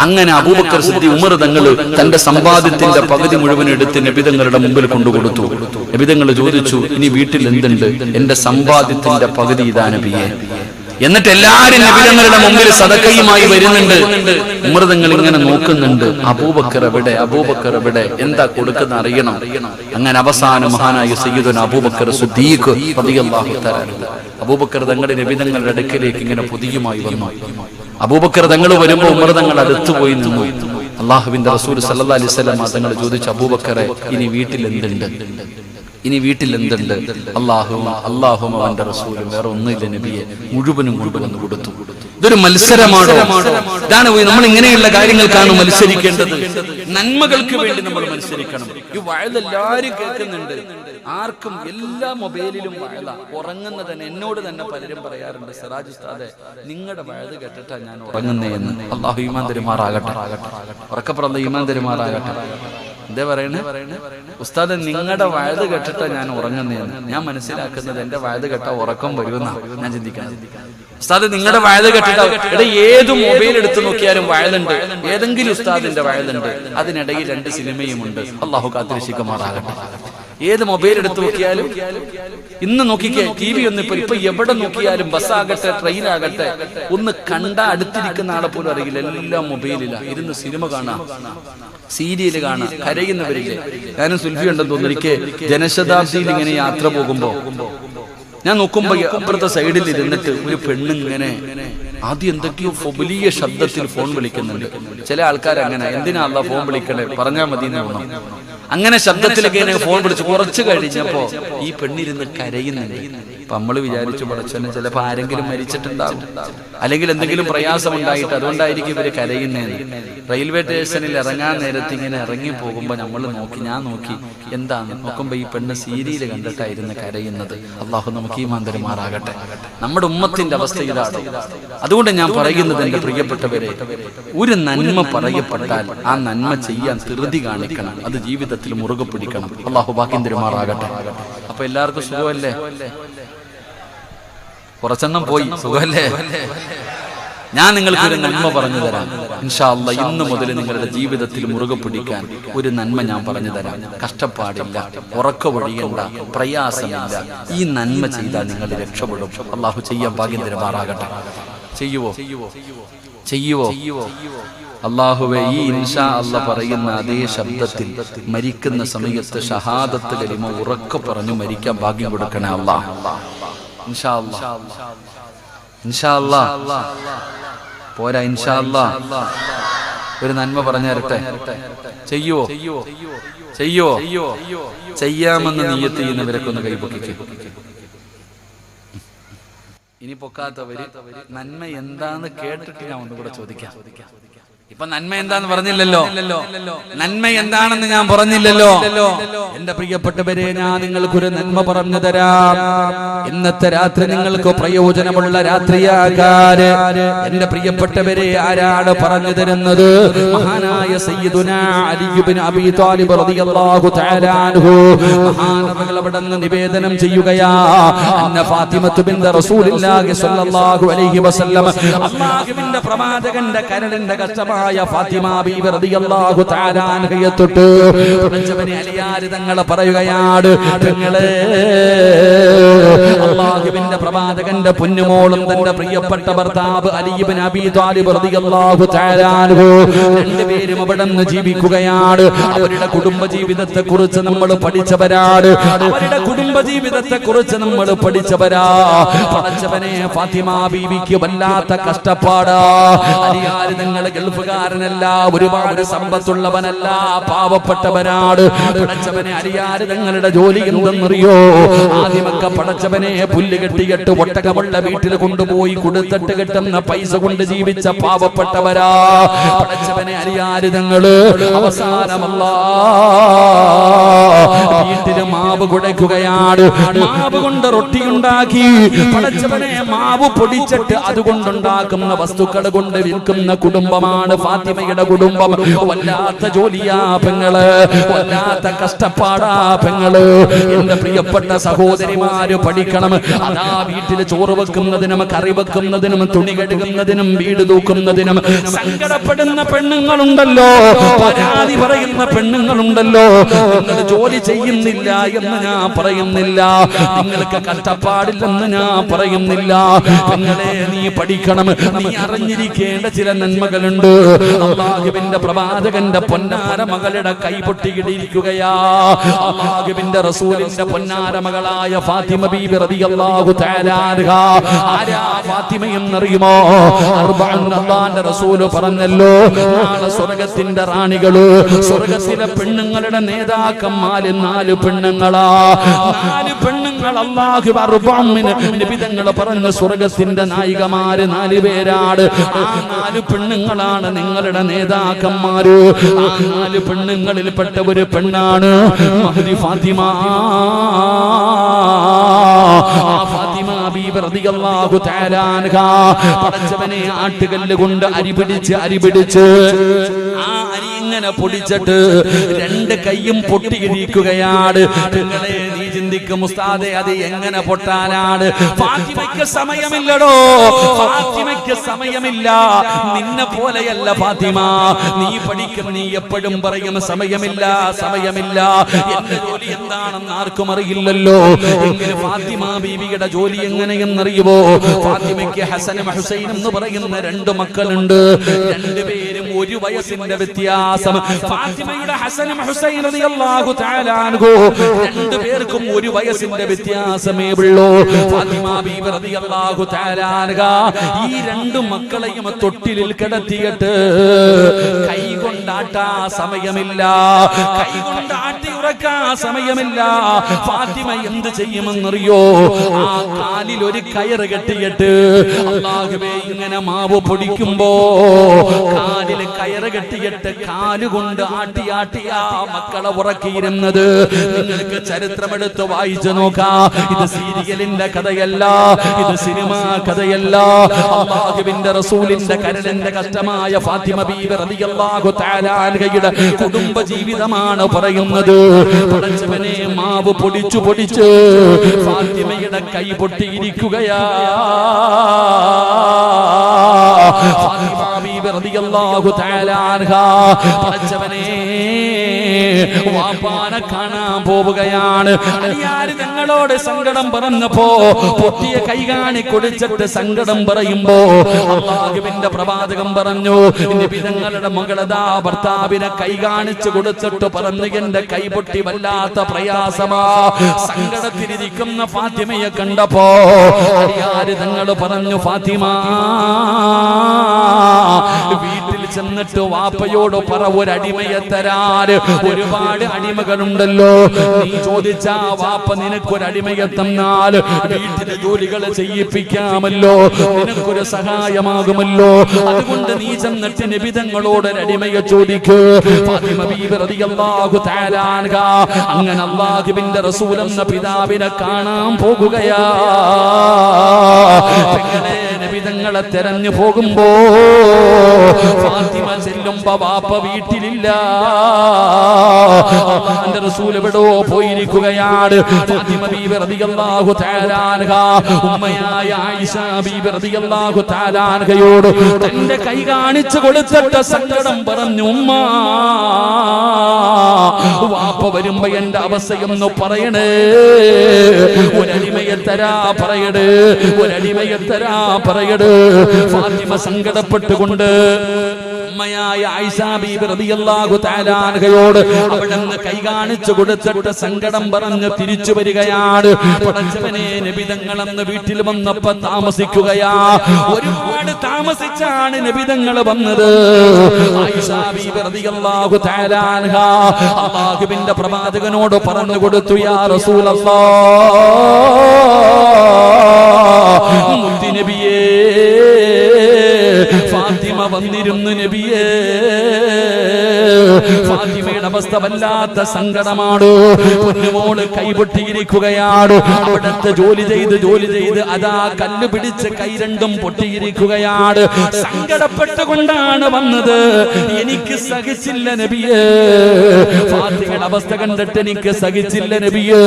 അങ്ങനെ അബൂബക്കർ സിദ്ദീഖ് ഉമർ തങ്ങൾ തന്റെ സമ്പാദ്യത്തിന്റെ പകുതി മുഴുവൻ എടുത്ത് നബി തങ്ങളുടെ മുമ്പിൽ കൊണ്ടുകൊടുത്തു. നബി തങ്ങൾ ചോദിച്ചു, ഇനി വീട്ടിൽ എന്തുണ്ട്? എന്റെ സമ്പാദ്യത്തിന്റെ പകുതി ഇതാ നബിയെ. എന്നിട്ട് എല്ലാരും നബി തങ്ങളുടെ മുമ്പിൽ സദഖയുമായി വരുന്നുണ്ട്. ഉമർ തങ്ങൾ ഇങ്ങനെ നോക്കുന്നുണ്ട്, അബൂബക്കർ എവിടെ? അബൂബക്കർ എവിടെ? എന്താ കൊടുക്കുന്ന അറിയണം. അങ്ങനെ അവസാനം മഹാനായ സയ്യിദുനാ അബൂബക്കർ സിദ്ദീഖ് റളിയല്ലാഹു തആല അബൂബക്കർ തങ്ങളുടെ നബി തങ്ങളുടെ അടുക്കലേക്ക് ഇങ്ങനെ പൊതിയുമായി വന്നു. അബൂബക്കർ തങ്ങൾ വരുമ്പോൾ ഉമർ തങ്ങൾ അടുത്തു പോയി നിന്നു. അല്ലാഹുവിന്റെ റസൂൽ സല്ലല്ലാഹു അലൈഹി വസല്ലം തങ്ങൾ ചോദിച്ചു, അബൂബക്കറെ, ഇനി വീട്ടിൽ എന്തുണ്ട്? ഇനി വീട്ടിൽ എന്തുണ്ട്? അല്ലാഹും അവന്റെ റസൂലും, വേറെ ഒന്നുമില്ല നബിയെ. മുഴുവനും കൊണ്ടുവന്ന് കൊടുത്തു. ഇതൊരു മത്സരമാണോ? ഇതാണ് നമ്മൾ ഇങ്ങനെയുള്ള കാര്യങ്ങൾക്കാണ് മത്സരിക്കേണ്ടത്. നന്മകൾക്ക് വേണ്ടി നമ്മൾ മത്സരിക്കണം. ഈ വഅദ് എല്ലാവരും കേൾക്കുന്നുണ്ട്. ആർക്കും എല്ലാ മൊബൈലിലും വഅദ. ഉറങ്ങുന്നത് തന്നെ എന്നോട് തന്നെ പലരും പറയാറുണ്ട്, സിറാജ് ഉസ്താദെ, നിങ്ങളുടെ വഅദ് കേട്ടിട്ടാ ഞാൻ ഉറങ്ങുന്നേ എന്ന്. അല്ലാഹു ഈമാൻ തരുമാറാകട്ടെ. ഉറക്കപ്പുറം ഈമാൻ തരുമാറാകട്ടെ. എന്താ പറയണേ? ഉസ്താദ്, നിങ്ങളുടെ വഅദ് കേട്ടിട്ടാ ഞാൻ ഉറങ്ങുന്നതെന്ന്. ഞാൻ മനസ്സിലാക്കുന്നത് എന്റെ വഅദ് കേട്ടാ ഉറക്കം വരുമെന്നാ ഞാൻ ചിന്തിക്കണം. ഉസ്താദ്, നിങ്ങളുടെ വഅദ് കേട്ടിട്ടാ? ഏത് മൊബൈൽ എടുത്തു നോക്കിയാലും വഅദുണ്ട്. ഏതെങ്കിലും ഉസ്താദിന്റെ വഅദുണ്ട്. അതിനിടയിൽ 2 സിനിമയുമുണ്ട്. അല്ലാഹു കാത്തുരക്ഷിക്കുമാറാകട്ടെ. ഏത് മൊബൈൽ എടുത്തു നോക്കിയാലും, ഇന്ന് നോക്കിക്കേ, TV ഒന്നും ഇപ്പൊ എവിടെ നോക്കിയാലും, ബസ്സാകട്ടെ ട്രെയിൻ ആകട്ടെ, ഒന്ന് കണ്ട അടുത്തിരിക്കുന്ന ആളെ പോലും അറിയില്ല. എല്ലാം മൊബൈലിലാണ്. ഇരുന്ന് സിനിമ കാണാം, സീരിയല് കാണാം, കരയുന്നവരില്ലേ. ഞാനും സുൽഫി ഉണ്ടെന്ന് തോന്നിരിക്കെ ജനശതാബ്ദിയിൽ ഇങ്ങനെ യാത്ര പോകുമ്പോ ഞാൻ നോക്കുമ്പോ അപ്പുറത്തെ സൈഡിൽ ഇരുന്നിട്ട് ഒരു പെണ്ണിങ്ങനെ ആദ്യം എന്തൊക്കെയോ വലിയ ശബ്ദത്തിൽ ഫോൺ വിളിക്കുന്നുണ്ട്. ചില ആൾക്കാർ അങ്ങനെ, എന്തിനാ അല്ലാ ഫോൺ വിളിക്കണേ, പറഞ്ഞാൽ മതി എന്ന് തോന്നും. അങ്ങനെ ശബ്ദത്തിലൊക്കെ ഫോൺ വിളിച്ച് കുറച്ച് കഴിഞ്ഞപ്പോ ഈ പെണ്ണിരുന്ന് കരയുന്നുണ്ട്. അപ്പൊ നമ്മള് വിചാരിച്ചു, പടച്ചോനെ, ചിലപ്പോ ആരെങ്കിലും മരിച്ചിട്ടുണ്ടാകും, അല്ലെങ്കിൽ എന്തെങ്കിലും പ്രയാസം ഉണ്ടായിട്ട് അതുകൊണ്ടായിരിക്കും ഇവര് കരയുന്നതെന്ന്. റെയിൽവേ സ്റ്റേഷനിൽ ഇറങ്ങാൻ നേരത്ത് ഇങ്ങനെ ഇറങ്ങി പോകുമ്പോ ഞാൻ നോക്കി എന്താന്ന് നോക്കുമ്പോ ഈ പെണ്ണ് സീരിയല് കണ്ടിട്ടായിരുന്നു കരയുന്നത്. അള്ളാഹു നമുക്ക് ഈമാൻ തരുമാറാകട്ടെ. നമ്മുടെ ഉമ്മത്തിന്റെ അവസ്ഥ ഇതാണ്. അതുകൊണ്ട് ഞാൻ പറയുന്നത്, എന്റെ പ്രിയപ്പെട്ടവരെ, ഒരു നന്മ പറയപ്പെട്ടാൽ ആ നന്മ ചെയ്യാൻ ധൃതി കാണിക്കണം. അത് ജീവിതത്തിൽ മുറുകെ പിടിക്കണം. അള്ളാഹു ഭാഗ്യം തരുമാറാകട്ടെ. അപ്പൊ എല്ലാവർക്കും സുഖമല്ലേ? കുറച്ചെണ്ണം പോയി. സുഖമല്ലേ? ഞാൻ നിങ്ങൾക്ക് ഒരു നന്മ പറഞ്ഞു തരാം. ഇൻഷാ അല്ലാഹ് ഇന്നു മുതൽ നിങ്ങളുടെ ജീവിതത്തിൽ മുറുകെ പിടിക്കാൻ ഒരു നന്മ ഞാൻ പറഞ്ഞു തരാം. കഷ്ടപ്പാടില്ല, ഉറക്ക വഴിയണ്ട, പ്രയാസമില്ല. ഈ നന്മ ചെയ്താൽ നിങ്ങൾ രക്ഷപ്പെടും. അള്ളാഹു ചെയ്യാൻ ഭാഗ്യം തരുമാറാകട്ടെ. ചെയ്യുവോ? അല്ലാഹുവേ, ഈ ഇൻഷാ അല്ലാഹ് പറയുന്ന അതേ ശബ്ദത്തിൽ മരിക്കുന്ന സമയത്ത് ഷഹാദത്ത് കലിമ ഉറക്കെ പറഞ്ഞു മരിക്കാൻ ഭാഗ്യം കൊടുക്കണേ അല്ലാഹ്. ഇൻഷാ അല്ലാഹ് പോരാ, ഇൻഷാ അല്ലാഹ് ഒരു നന്മ പറഞ്ഞു തരട്ടെ. ചെയ്യുവോ? ചെയ്യാമെന്ന് നിയ്യത്ത് ചെയ്യുന്നവരൊക്കെ ഒന്ന് കൈപൊക്കിക്ക്. ഇനി പൊക്കാത്തവര് നന്മ എന്താന്ന് കേട്ടിട്ട് ഞാൻ ഒന്നുകൂടെ ചോദിക്കാം. ഇപ്പൊ നന്മ എന്താന്ന് പറഞ്ഞില്ലല്ലോ, നന്മ എന്താണെന്ന് ഞാൻ പറഞ്ഞില്ലല്ലോ. എന്റെ പ്രിയപ്പെട്ടവരെ, ഞാൻ നിങ്ങൾക്കൊരു നന്മ പറഞ്ഞു തരാം. ഇന്നത്തെ രാത്രി നിങ്ങൾക്ക് പ്രയോജനമുള്ള രാത്രിയാകാൻ എന്റെ പ്രിയപ്പെട്ടവരെ ആരാണ് പറഞ്ഞു തരുന്നത്? മഹാനായ സയ്യിദുനാ അലി ഇബ്നു അബീ ത്വാലിബ് റളിയല്ലാഹു തആല അൻഹു മഹാനവകൾ അവിടുന്ന് നിവേദനം ചെയ്യുകയാ. അന്ന ഫാത്തിമത്തു ബിൻത് റസൂലില്ലാഹി സ്വല്ലല്ലാഹു അലൈഹി വസല്ലം, അല്ലാഹുവിന്റെ പ്രവാചകന്റെ കരളിന്റെ കഷ്ടമായ ഫാത്തിമ ബീവി റളിയല്ലാഹു തആല അൻഹയെ തൊട്ട് പടച്ചവനെ അലിയാർ തങ്ങൾ പറയുകയാണ്, പെങ്ങളെ, അല്ലാഹുവിന്റെ പ്രവാചകന്റെ പൊന്നുമോളും തന്റെ പ്രിയപ്പെട്ട ഭർത്താവ് അലി ഇബ്നു അബീ ത്വാലിബ് റളിയല്ലാഹു തആല അൻഹു രണ്ടുപേരും അവിടുന്ന് ജീവിക്കുകയാണ്. അവരുടെ കുടുംബ ജീവിതത്തെ കുറിച്ച് നമ്മൾ പഠിച്ചവരാണ്. അവരുടെ കുടുംബ ജീവിതത്തെ കുറിച്ച് നമ്മൾ പഠിച്ചവരാ. പടച്ചവനെ, ഫാത്തിമ ബീവിക്ക് വല്ലാത്ത കഷ്ടപ്പാടാ. അലിയാർ തങ്ങൾ ഗൾഫുകാരനല്ല, ഒരുപാട് സമ്പത്തുള്ളവനല്ല, പാവപ്പെട്ടവരാണ്. പടച്ചവനെ, അലിയാർ തങ്ങളുടെ ജോലി എന്തെന്നറിയോ? ആദ്യമൊക്കെ പടച്ചവനെ പുല്ല് കെട്ടിയിട്ട് ഒട്ടകമുള്ള വീട്ടിൽ കൊണ്ടുപോയി കൊടുത്തിട്ട് കിട്ടുന്ന പൈസ കൊണ്ട് ജീവിച്ച പാവപ്പെട്ടവരാ. പടച്ചവനെ, അലിയാർ തങ്ങള് അവസാനമല്ല വീട്ടില് മാവ് കുഴയ്ക്കുകയാണ്. മാവ് കൊണ്ട് റൊട്ടി ഉണ്ടാക്കി പടച്ചവനെ മാവ് പൊടിച്ചിട്ട് അതുകൊണ്ടുണ്ടാക്കുന്ന വസ്തുക്കൾ കൊണ്ട് വിൽക്കുന്ന കുടുംബമാണ് ഫാത്തിമയുടെ കുടുംബം. വല്ലാത്ത ജോലിയാ പെങ്ങള്, വല്ലാത്ത കഷ്ടപ്പാടാ പെങ്ങള്. എന്റെ പ്രിയപ്പെട്ട സഹോദരിമാര് പഠിക്കണം. അതാ വീട്ടിൽ ചോറ് വെക്കുന്നതിനും കറി വെക്കുന്നതിനും തുണി കഴുകുന്നതിനും വീട് തൂക്കുന്നതിനും സങ്കടപ്പെടുന്ന പെണ്ണുങ്ങളുണ്ടല്ലോ, പരാതി പറയുന്ന പെണ്ണുങ്ങളുണ്ടല്ലോ. നിങ്ങൾ ജോലി ചെയ്യുന്നില്ല എന്ന് ഞാൻ പറയുന്നില്ല, നിങ്ങൾക്ക് കഷ്ടപ്പാടില്ലെന്ന് ഞാൻ പറയുന്നില്ല. പെങ്ങളെ, നീ പഠിക്കണം. നീ അറിഞ്ഞിരിക്കേണ്ട ചില നന്മകളുണ്ട്. അല്ലാഹുവിന്റെ പ്രവാചകന്റെ പൊന്നാര മകളുടെ കൈ പൊട്ടിയിടിയിരിക്കുകയാ. അല്ലാഹുവിന്റെ റസൂലിന്റെ പൊന്നാര മകളായ ഫാത്തിമ ബീബി റളിയല്ലാഹു തആല അൻഹ. ആരാ ഫാത്തിമ എന്നറിയുമോ? അല്ലാഹുവിന്റെ റസൂൽ പറഞ്ഞല്ലോ, നാളെ സ്വർഗ്ഗത്തിന്റെ റാണികള്, സ്വർഗ്ഗത്തിലെ പെണ്ണുങ്ങളുടെ നേതാക്കന്മാര് 4 പെണ്ണുങ്ങളാ. 4 പെണ്ണുങ്ങൾ അല്ലാഹു അർബഅമിന് നിബിതങ്ങൾ പറഞ്ഞു സ്വർഗ്ഗത്തിന്റെ നായികമാര് 4 പേരാണ്. ആ 4 പെണ്ണുങ്ങളാണ് നിങ്ങളുടെ നേതാക്കന്മാര്. ആ 4 പെണ്ണുങ്ങളിൽപ്പെട്ട ഒരു പെണ്ണാണ് മഹ്ദി ഫാത്തിമ. ഫാത്തിമ ബീബി റളിയല്ലാഹു തആല അൻഹ പടച്ചവനെ ആട്ടുകല്ല് കൊണ്ട് അരി പിടിച്ച് ആ അരി ഇങ്ങനെ പൊടിച്ചിട്ട് 2 കൈയും പൊട്ടിയിടിക്കുകയാണ്. നിങ്ങളെ, നീ ചിന്തിക്കും, ഉസ്താദേ, അത് എങ്ങനെ പൊട്ടാനാണ്? ഫാത്തിമയ്ക്ക് സമയമില്ലടോ, ഫാത്തിമയ്ക്ക് സമയമില്ല. നിന്നെ പോലെയല്ല ഫാത്തിമ. നീ പഠിക്കും, നീ എപ്പോഴും പറയും സമയമില്ല, സമയമില്ല. എന്റെ ജോലി എന്താണെന്ന് ആർക്കും അറിയില്ലല്ലോ. എങ്ങനെ ഫാത്തിമ ബീവിയുടെ ജോലി എങ്ങനെയെന്നറിയുമോ? ഫാത്തിമയ്ക്ക് ഹസനും ഹുസൈനും എന്ന് പറയുന്ന 2 മക്കളുണ്ട്. 2 പേരും 1 വയസ്സിന്റെ വ്യത്യാസം. ഫാത്തിമയുടെ ഹസനും ഹുസൈൻ റളിയല്ലാഹു തആല അൻഹു 2 പേർക്കും 1 വയസ്സിന്റെ വ്യത്യാസമേ ഉള്ളൂ. ഫാത്തിമ ബീബി റളിയല്ലാഹു തആല അൻഹ ഈ 2 മക്കളെയും തൊട്ടിലിൽ കിടത്തിയിട്ട് കൈ കൊണ്ടാട്ടാ സമയമില്ല, കൈ കൊണ്ടാട്ടി ഉറക്കാ സമയമില്ല. ഫാത്തിമ എന്ത് ചെയ്യുമെന്നറിയോ? ആ കാലിൽ ഒരു കയറ് കെട്ടിയിട്ട് അല്ലാഹുവേ, ഇങ്ങനെ മാവ് പൊടിക്കുമ്പോ കാലിൽ കയറ് കെട്ടിയിട്ട് കാലുകൊണ്ട് ആട്ടിയാട്ടിയാ മക്കളെ ഉറക്കിയിരുന്നത്. നിങ്ങൾക്ക് ചരിത്രമെടുത്ത് വായിച്ചു നോക്കാം. ഇത് സീരിയലിന്റെ കഥയല്ല, ഇത് സിനിമാ കഥയല്ല. അല്ലാഹുവിന്റെ റസൂലിന്റെ കരളിന്റെ കഷ്ടമായ ഫാത്തിമ ബീബി റളിയല്ലാഹു തആല അൻഹയുടെ കുടുംബ ജീവിതമാണ് പറയുന്നത്. പടച്ചവനെ, മാവ് പൊടിച്ചു ഫാത്തിമയുടെ കൈ പൊട്ടിയിരിക്കുകയാ. ഫാത്തിമ ബീബി റളിയല്ലാഹു തആല അൻഹ പടച്ചവനെ വാപ്പാനെ കാണാൻ പോവുകയാണ്. അലിയാർ തങ്ങളോട് സങ്കടം പറഞ്ഞപ്പോ പൊട്ടിയ കൈ കാണി കൊടുത്തിട്ട് സങ്കടം പറയുമ്പോ അല്ലാഹുവിന്റെ പ്രവാചകൻ പറഞ്ഞു, നബിതങ്ങളുടെ മകളതാ ഭർത്താവിനെ കൈ കാണിച്ചു കൊടുത്തിട്ട് പറഞ്ഞു, എന്റെ കൈ പൊട്ടി വല്ലാത്ത പ്രയാസമാ. സങ്കടത്തിലിരിക്കുന്ന ഫാത്തിമയെ കണ്ടപ്പോ അലിയാർ തങ്ങൾ പറഞ്ഞു, ഫാത്തിമ, വീട്ടിൽ ചെന്നിട്ട് വാപ്പയോട് പറ, ഒരടിമയെ തരാൻ, ഒരുപാട് അടിമകളുണ്ടല്ലോ. നീ ചോദിച്ചാ വാപ്പ നിനക്കൊരടിമയെ തന്നാൽ വീട്ടിലെ ജോലികൾ ചെയ്യിപ്പിക്കാമല്ലോ, നിനക്കൊരു സഹായമാകുമല്ലോ. അതുകൊണ്ട് നീ ചെന്നിട്ട് നബി തങ്ങളോട് ഒരടിമയെ ചോദിക്കൂ. ഫാത്തിമ ബീവി റളിയല്ലാഹു തആല അൻഹ അങ്ങനെ അല്ലാഹുവിന്റെ റസൂൽ എന്ന പിതാവിനെ കാണാൻ പോകുകയാ. നബി തങ്ങളെ തെരഞ്ഞു പോകുമ്പോ ഫാത്തിമ ചെല്ലുമ്പോ വാപ്പ വീട്ടിലില്ല. അല്ലാഹുവിന്റെ റസൂൽ എവിടോ പോയിരിക്കുകയാണ്. ഫാത്തിമ ബീവി റളിയല്ലാഹു തആല അൻഹ ഉമ്മയായ ആയിഷ ബീവി റളിയല്ലാഹു തആല അൻഹയോട് തന്റെ കൈ കാണിച്ചു കൊടുത്തിട്ട് സങ്കടം പറഞ്ഞു. ഉമ്മ, വാപ്പ വരുമ്പോ എന്റെ അവസ്ഥയൊന്ന് പറയണേ, ഒരടിമയെ തരാ പറയട്, ഒരടിമയെ തരാ പറയട്. ഫാത്തിമ സങ്കടപ്പെട്ടുകൊണ്ട് ഉമ്മയായ ആയിഷ ബീബി റളിയല്ലാഹു തആല അൻഹയോട് അവിടുന്ന് കൈ കാണിച്ചു കൊടുത്തിട്ട് സങ്കടം പറഞ്ഞ് തിരിച്ചു വരികയാണ്. പടച്ചവനെ, നബി തങ്ങൾ അന്ന് വീട്ടിൽ വന്നപ്പോ താമസിക്കുകയാ. ഒരുപാട് താമസിച്ചാണ് നബി തങ്ങൾ വന്നത്. ആയിഷ ബീബി റളിയല്ലാഹു തആല അൻഹ അല്ലാഹുവിന്റെ പ്രവാചകനോട് പറഞ്ഞു കൊടുത്തു, യാ റസൂലല്ലാഹ്, മുത്തി നബിയേ, ഫാത്തിമ വന്നിരുന്നു നബിയേ. ഫാത്തിമയുടെ അവസ്ഥ വല്ലാത്ത സങ്കടമാണ്. പൊന്നുമോള് കൈപൊട്ടിയിരിക്കുകയാണ്. അവിടത്തെ ജോലി ചെയ്ത് അതാ കല്ല് പിടിച്ച് കൈ രണ്ടും പൊട്ടിയിരിക്കുകയാണ്. സങ്കടപ്പെട്ടുകൊണ്ടാണ് വന്നത്. എനിക്ക് സഹിച്ചില്ല നബിയേ, ഫാത്തിമയുടെ അവസ്ഥ കണ്ടിട്ട് എനിക്ക് സഹിച്ചില്ല നബിയേ.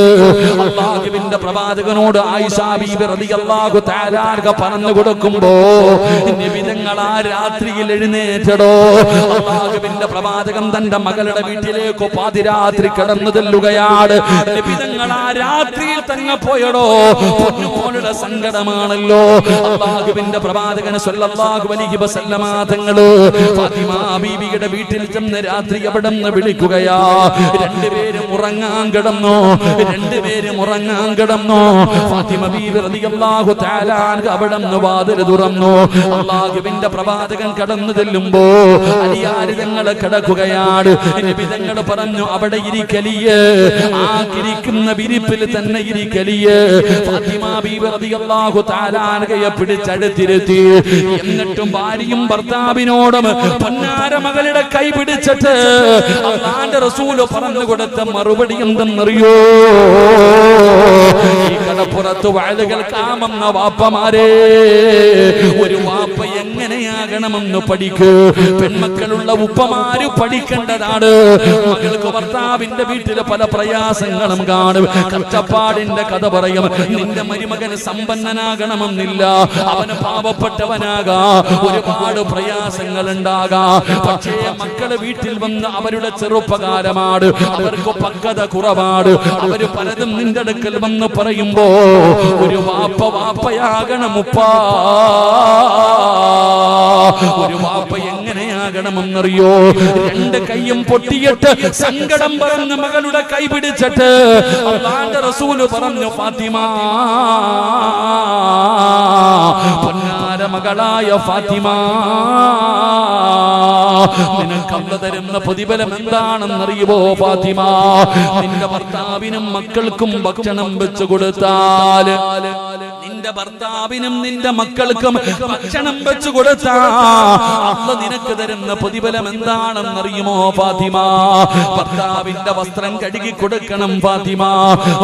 അല്ലാഹുവിന്റെ പ്രവാചകനോട് ആയിഷ ബീബി റളിയല്ലാഹു തആല അൻഹ പറഞ്ഞു കൊടുക്കുമ്പോ നബി തങ്ങൾ ആ രാത്രിയിൽ എഴുന്നേറ്റടോ. അല്ലാഹുവിന്റെ പ്രവാചകൻ തന്റെ മകളുടെ വീട്ടിലേക്ക് പാതിരാത്രി കടന്നു ചെല്ലുകയാണ്. നബി തങ്ങൾ ആ രാത്രിയിൽ തന്നെ പോയടോ. പൊന്നുമോളുടെ സങ്കടമാണല്ലോ. അല്ലാഹുവിന്റെ പ്രവാചകൻ സ്വല്ലല്ലാഹു അലൈഹി വസല്ലമ തങ്ങള് ഫാത്തിമ ബീവിയുടെ വീട്ടിൽ ചെന്ന് രാത്രി അവിടെ നിന്ന് വിളിക്കുകയാ. രണ്ടുപേരും ഉറങ്ങാൻ കിടന്നു. ഫാത്തിമ ബീവി റളിയല്ലാഹു തആല അൻഹ അവിടെ നിന്ന് വാതിൽ തുറന്നു. അല്ലാഹുവിന്റെ പ്രവാചകൻ കടന്നു ചെല്ലുമ്പോ അലിയാരി തങ്ങളെ കിടക്കുകയാണ്. നബി തങ്ങൾ പറഞ്ഞു, അവിടെ ഇരിക്കലിയേ, ആ ഇരിക്കുന്ന വിരിപ്പിൽ തന്നെ ഇരിക്കലിയേ. ഫാത്തിമ ബീവി റളിയല്ലാഹു തആല അൻഹയെ പിടിച്ചടുത്തിരുത്തി. എന്നിട്ടും ഭാര്യയും ഭർത്താവിനോടും പൊന്നാര മകളുടെ കൈ പിടിച്ചിട്ട് അല്ലാഹുവിന്റെ റസൂൽ പറഞ്ഞു കൊടുത്ത മറുപടി എന്തെന്നറിയോ? ഈ കടപ്പുറത്ത് വഅദ് കേൾക്കാമെന്ന വാപ്പമാരെ, ഒരു വാപ്പ എങ്ങനെയാകണമെന്ന് പഠിക്കൂ. പെൺമക്കളുള്ള ഉപ്പമാര് പഠിക്കേണ്ടതാണ്. മകൾക്ക് ഭർത്താവിന്റെ വീട്ടില് പല പ്രയാസങ്ങളും കാണും. കഷ്ടപ്പാടിന്റെ കഥ പറയും. നിന്റെ മരുമകൻ സമ്പന്നനാകണമെന്നില്ല, അവന് പാവപ്പെട്ടവനാകാം, ഒരുപാട് പ്രയാസങ്ങൾ ഉണ്ടാകാം. പക്ഷേ മക്കള് വീട്ടിൽ വന്ന് അവരുടെ ചെറുപ്പകാലമാണ്, അവർക്ക് പക്വത കുറവാണ്. അവര് പലതും നിന്റെ അടുക്കൽ വന്ന് പറയുമ്പോ ഒരു വാപ്പയാകണം ഉപ്പാ. ഒരു വാപ്പ എങ്ങനെയാകണമെന്നറിയോ? രണ്ട് കൈയും പൊട്ടിയിട്ട് സങ്കടം പറഞ്ഞ് മകളുടെ കൈ പിടിച്ചിട്ട് അല്ലാഹുവിന്റെ റസൂല് പറഞ്ഞു, ഫാത്തിമ, പൊന്നാര മകളായ ഫാത്തിമ, നിനക്ക് അല്ലാഹു തരുന്ന പ്രതിഫലം എന്താണെന്നറിയുമോ ഫാത്തിമ? നിന്റെ ഭർത്താവിനും മക്കൾക്കും ഭക്ഷണം വെച്ചു കൊടുത്താൽ, നിന്റെ ഭർത്താവിനും നിന്റെ മക്കൾക്കും ഭക്ഷണം വെച്ചു കൊടുത്താൽ അല്ലാഹു നിനക്ക് തരുന്ന പ്രതിഫലം എന്താണെന്നറിയുമോ ഫാത്തിമ? ഭർത്താവിന്റെ വസ്ത്രം കഴുകി കൊടുക്കണം ഫാത്തിമ.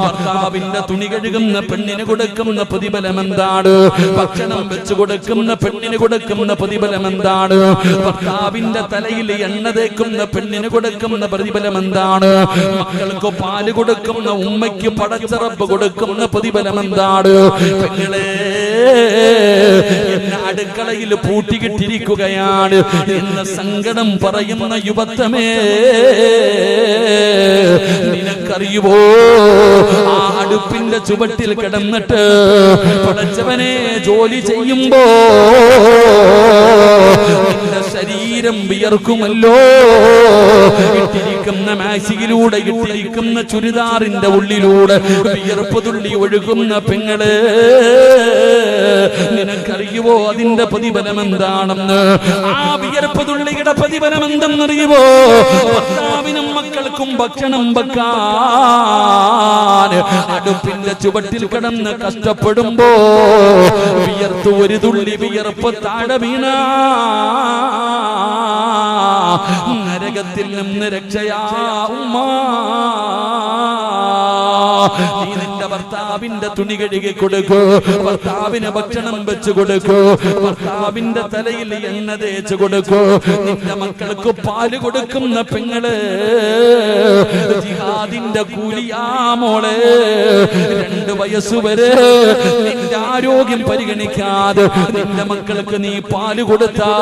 ഭർത്താവിന്റെ തുണി കഴുകുന്ന പെണ്ണിന് കൊടുക്കുന്ന പ്രതിഫലം എന്താണ്? ഭക്ഷണം വെച്ചു കൊടുക്കുന്ന പെണ്ണിന് കൊടുക്കുന്ന പ്രതിഫലം എന്താണ്? ഭർത്താവിന്റെ തലയിൽ എണ്ണ തേക്കുന്ന പെണ്ണിന് കൊടുക്കുന്ന പ്രതിഫലം എന്താണ്? മക്കൾക്ക് പാല് കൊടുക്കുന്ന ഉമ്മയ്ക്ക് പടച്ച റബ്ബ് കൊടുക്കുന്ന പ്രതിഫലം എന്താണ്? പെങ്ങളെ, എന്നെ അടുക്കളയിൽ പൂട്ടിക്കിട്ടിരിക്കുകയാണ് എന്ന സങ്കടം പറയുന്ന യുവത്വമേ, നിനക്കറിയുമോ ആ അടുപ്പിന്റെ ചുവട്ടിൽ കിടന്നിട്ട് പടച്ചവനെ ജോലി ചെയ്യുമ്പോ നിന്റെ ശരീരം വിയർക്കുമല്ലോ. ഇട്ടിരിക്കുന്ന ഇട്ടിരിക്കുന്ന മാക്സിയിലൂടെ ഇട്ടിരിക്കുന്ന ചുരിദാറിന്റെ ഉള്ളിലൂടെ വിയർപ്പ് തുള്ളി ഒഴുകുന്ന പെങ്ങളെ, നിനക്കറിയുവോ അതിന്റെ പ്രതിഫലം എന്താണെന്ന്? ആ വിയർപ്പ് തുള്ളിയുടെ പ്രതിഫലം എന്തെന്നറിയുവോ? ഭർത്താവിനും മക്കൾക്കും ഭക്ഷണം വെക്കാൻ അടുപ്പിന്റെ ചുവട്ടിൽ കിടന്ന് കഷ്ടപ്പെടുമ്പോ വിയർത്ത് ഒരു തുള്ളി വിയർപ്പ് താഴെ വീണ നരകത്തിൽ നിന്ന് രക്ഷയാ ഉമ്മ. നീ നിന്റെ ഭർത്താവിന്റെ തുണി കഴുകി കൊടുക്കൂ, ഭർത്താവിന് ഭക്ഷണം വെച്ച് കൊടുക്കൂ, ഭർത്താവിന്റെ തലയിൽ എണ്ണ തേച്ച് കൊടുക്കൂ. നിന്റെ മക്കൾക്ക് പാല് കൊടുക്കുന്ന പെങ്ങള് ജിഹാദിന്റെ കൂലിയാ മോളെ. 2 വയസ്സുവരെ നിന്റെ ആരോഗ്യം പരിഗണിക്കാതെ നിന്റെ മക്കൾക്ക് നീ പാല് കൊടുത്താ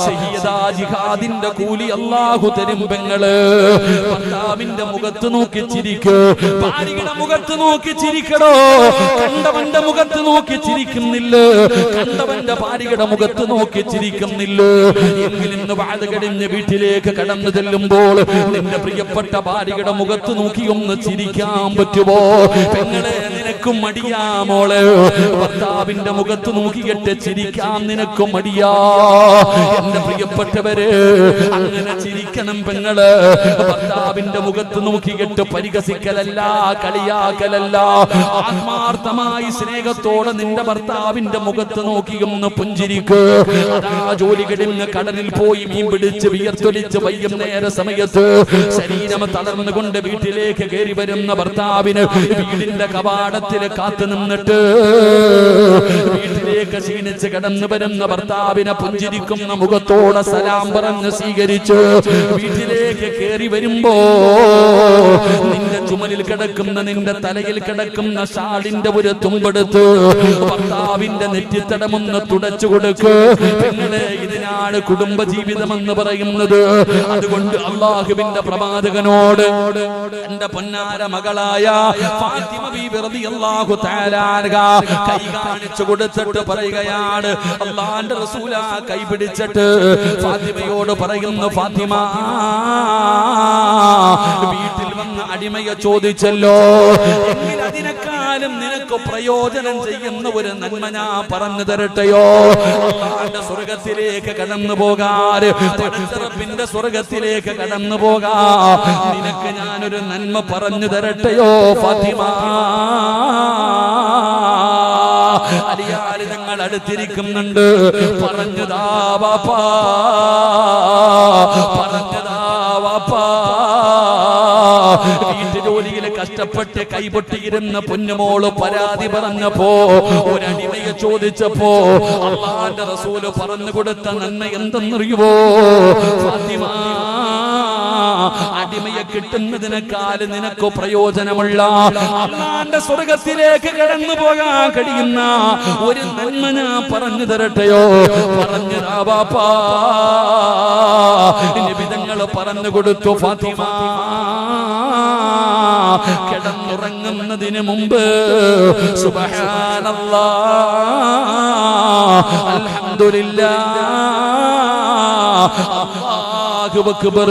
സയ്യിദാ ജിഹാദിന്റെ കൂലി അല്ലാഹു തരും പെങ്ങള്. ഭർത്താവിന്റെ മുഖത്ത് നോക്കി ചിരിക്കൂ, ഭാര്യയുടെ മുഖത്ത് നോക്കി ചിരിക്കടോ. കണ്ടവന്റെ മുഖത്ത് നോക്കി ചിരിക്കുന്നില്ല, കണ്ടവന്റെ ഭാര്യയുടെ മുഖത്ത് നോക്കി ചിരിക്കുന്നില്ല. എങ്കിലും വാഴ കഴിഞ്ഞ് വീട്ടിലേക്ക് കടന്നു ചെല്ലുമ്പോൾ നിന്റെ പ്രിയപ്പെട്ട ഭാര്യയുടെ മുഖത്ത് നോക്കി ഒന്ന് ചിരിക്കാൻ പറ്റുമോ? പെങ്ങളെ, നിനക്കും മടിയാ മോളെ. ഭർത്താവിന്റെ മുഖത്ത് നോക്കിയിട്ട് ചിരിക്കാൻ നിനക്കും മടിയാ. എന്റെ പ്രിയപ്പെട്ടവര്, അങ്ങനെ ചിരിക്കണം പെങ്ങള്. ഭർത്താവിന്റെ മുഖത്ത് നോക്കിയിട്ട് പരിഹസിക്കലല്ല, കളിയാക്കലല്ല. ആത്മാർത്ഥമായി സ്നേഹത്തോടെ നിന്റെ ഭർത്താവിന്റെ മുഖത്ത് നോക്കിയൊന്ന് പുഞ്ചിരിക്ക്. അതാ ജോലി കഴിഞ്ഞ് കടലിൽ പോയി മീൻ പിടിച്ച് വിയർത്തൊലിച്ച് വൈകുന്നേര സമയത്ത് ശരീരം തളർന്നുകൊണ്ട് വീട്ടിലേക്ക് കയറി വരുന്ന ഭർത്താവിന് വീടിന്റെ കവാടത്തിൽ കാത്തു നിന്നിട്ട് വീട്ടിലേക്ക് ക്ഷീണിച്ച് കടന്നു വരുന്ന ഭർത്താവിനെ പുഞ്ചിരിക്കുന്ന മുഖത്തോടെ സലാം പറഞ്ഞ് സ്വീകരിച്ച് വീട്ടിലേക്ക് കയറി വരുമ്പോ നിന്റെ ചുമലിൽ കിടക്കുന്ന, നിന്റെ തലയിൽ കിടക്കുന്ന ഷാളിന്റെ ഒരു തുമ്പെടുത്ത് ഭർത്താവിന്റെ നെറ്റിത്തടമൊന്ന് തുടച്ചു കൊടുക്ക്. പെങ്ങളെ, ഇതിനാണ് കുടുംബജീവിതം എന്ന് പറയുന്നത്. അതുകൊണ്ട് അല്ലാഹുവിന്റെ പ്രവാചകനോട് എന്റെ പൊന്നാര മകളായ ഫാത്തിമ ബീബി റളിയല്ലാഹു തആല അൻഹ കൈ കാണിച്ചു കൊടുത്തിട്ട് പറയുകയാണ്, അല്ലാഹുവിന്റെ റസൂല കൈ പിടിച്ചിട്ട് ഫാത്തിമയോട് പറയുന്നു, ഫാത്തിമ, വീട്ടിൽ വന്ന അടിമയെ ചോദിച്ചല്ലോ, എങ്കിൽ അതിനെക്കാളും നിനക്ക് പ്രയോജനം ചെയ്യുന്ന ഒരു നന്മ ഞാൻ പറഞ്ഞു തരട്ടെയോ? അല്ലാഹുവിന്റെ സ്വർഗത്തിലേക്ക് കടന്നു പോകാൻ, പടച്ചറപ്പിന്റെ സ്വർഗത്തിലേക്ക് കടന്നു പോകാ നിനക്ക് ഞാനൊരു നന്മ പറഞ്ഞു തരട്ടെയോ ഫാത്തിമ? അലിയാലി ഞങ്ങൾ അടുത്തിരിക്കുന്നുണ്ട്. പറഞ്ഞതാ വാപ്പാ, പറഞ്ഞതാ വാപ്പാ. വീട്ടുജോലിയിൽ കഷ്ടപ്പെട്ട് കൈപൊട്ടിയിരുന്ന പൊന്നുമോള് പരാതി പറഞ്ഞപ്പോ, ഒരടിമയെ ചോദിച്ചപ്പോ അല്ലാഹുവിന്റെ റസൂല് പറഞ്ഞു കൊടുത്ത നന്മ എന്തെന്നറിയുവോ ഫാത്തിമ? അടിമയെ കിട്ടുന്നതിനേക്കാൾ നിനക്ക് പ്രയോജനമുള്ള അല്ലാഹുവിന്റെ സ്വർഗത്തിലേക്ക് കടന്നു പോകാൻ കഴിയുന്ന ഒരു നന്മ ഞാൻ പറഞ്ഞു തരട്ടെയോ? പറഞ്ഞതാ വാപ്പാ. നബി തങ്ങൾ പറഞ്ഞു കൊടുത്തു, ഫാത്തിമ, കിടന്നുറങ്ങുന്നതിന് മുമ്പ് സുബ്ഹാനല്ലാഹ്, അൽഹംദുലില്ലാഹ്, അല്ലാഹു അക്ബർ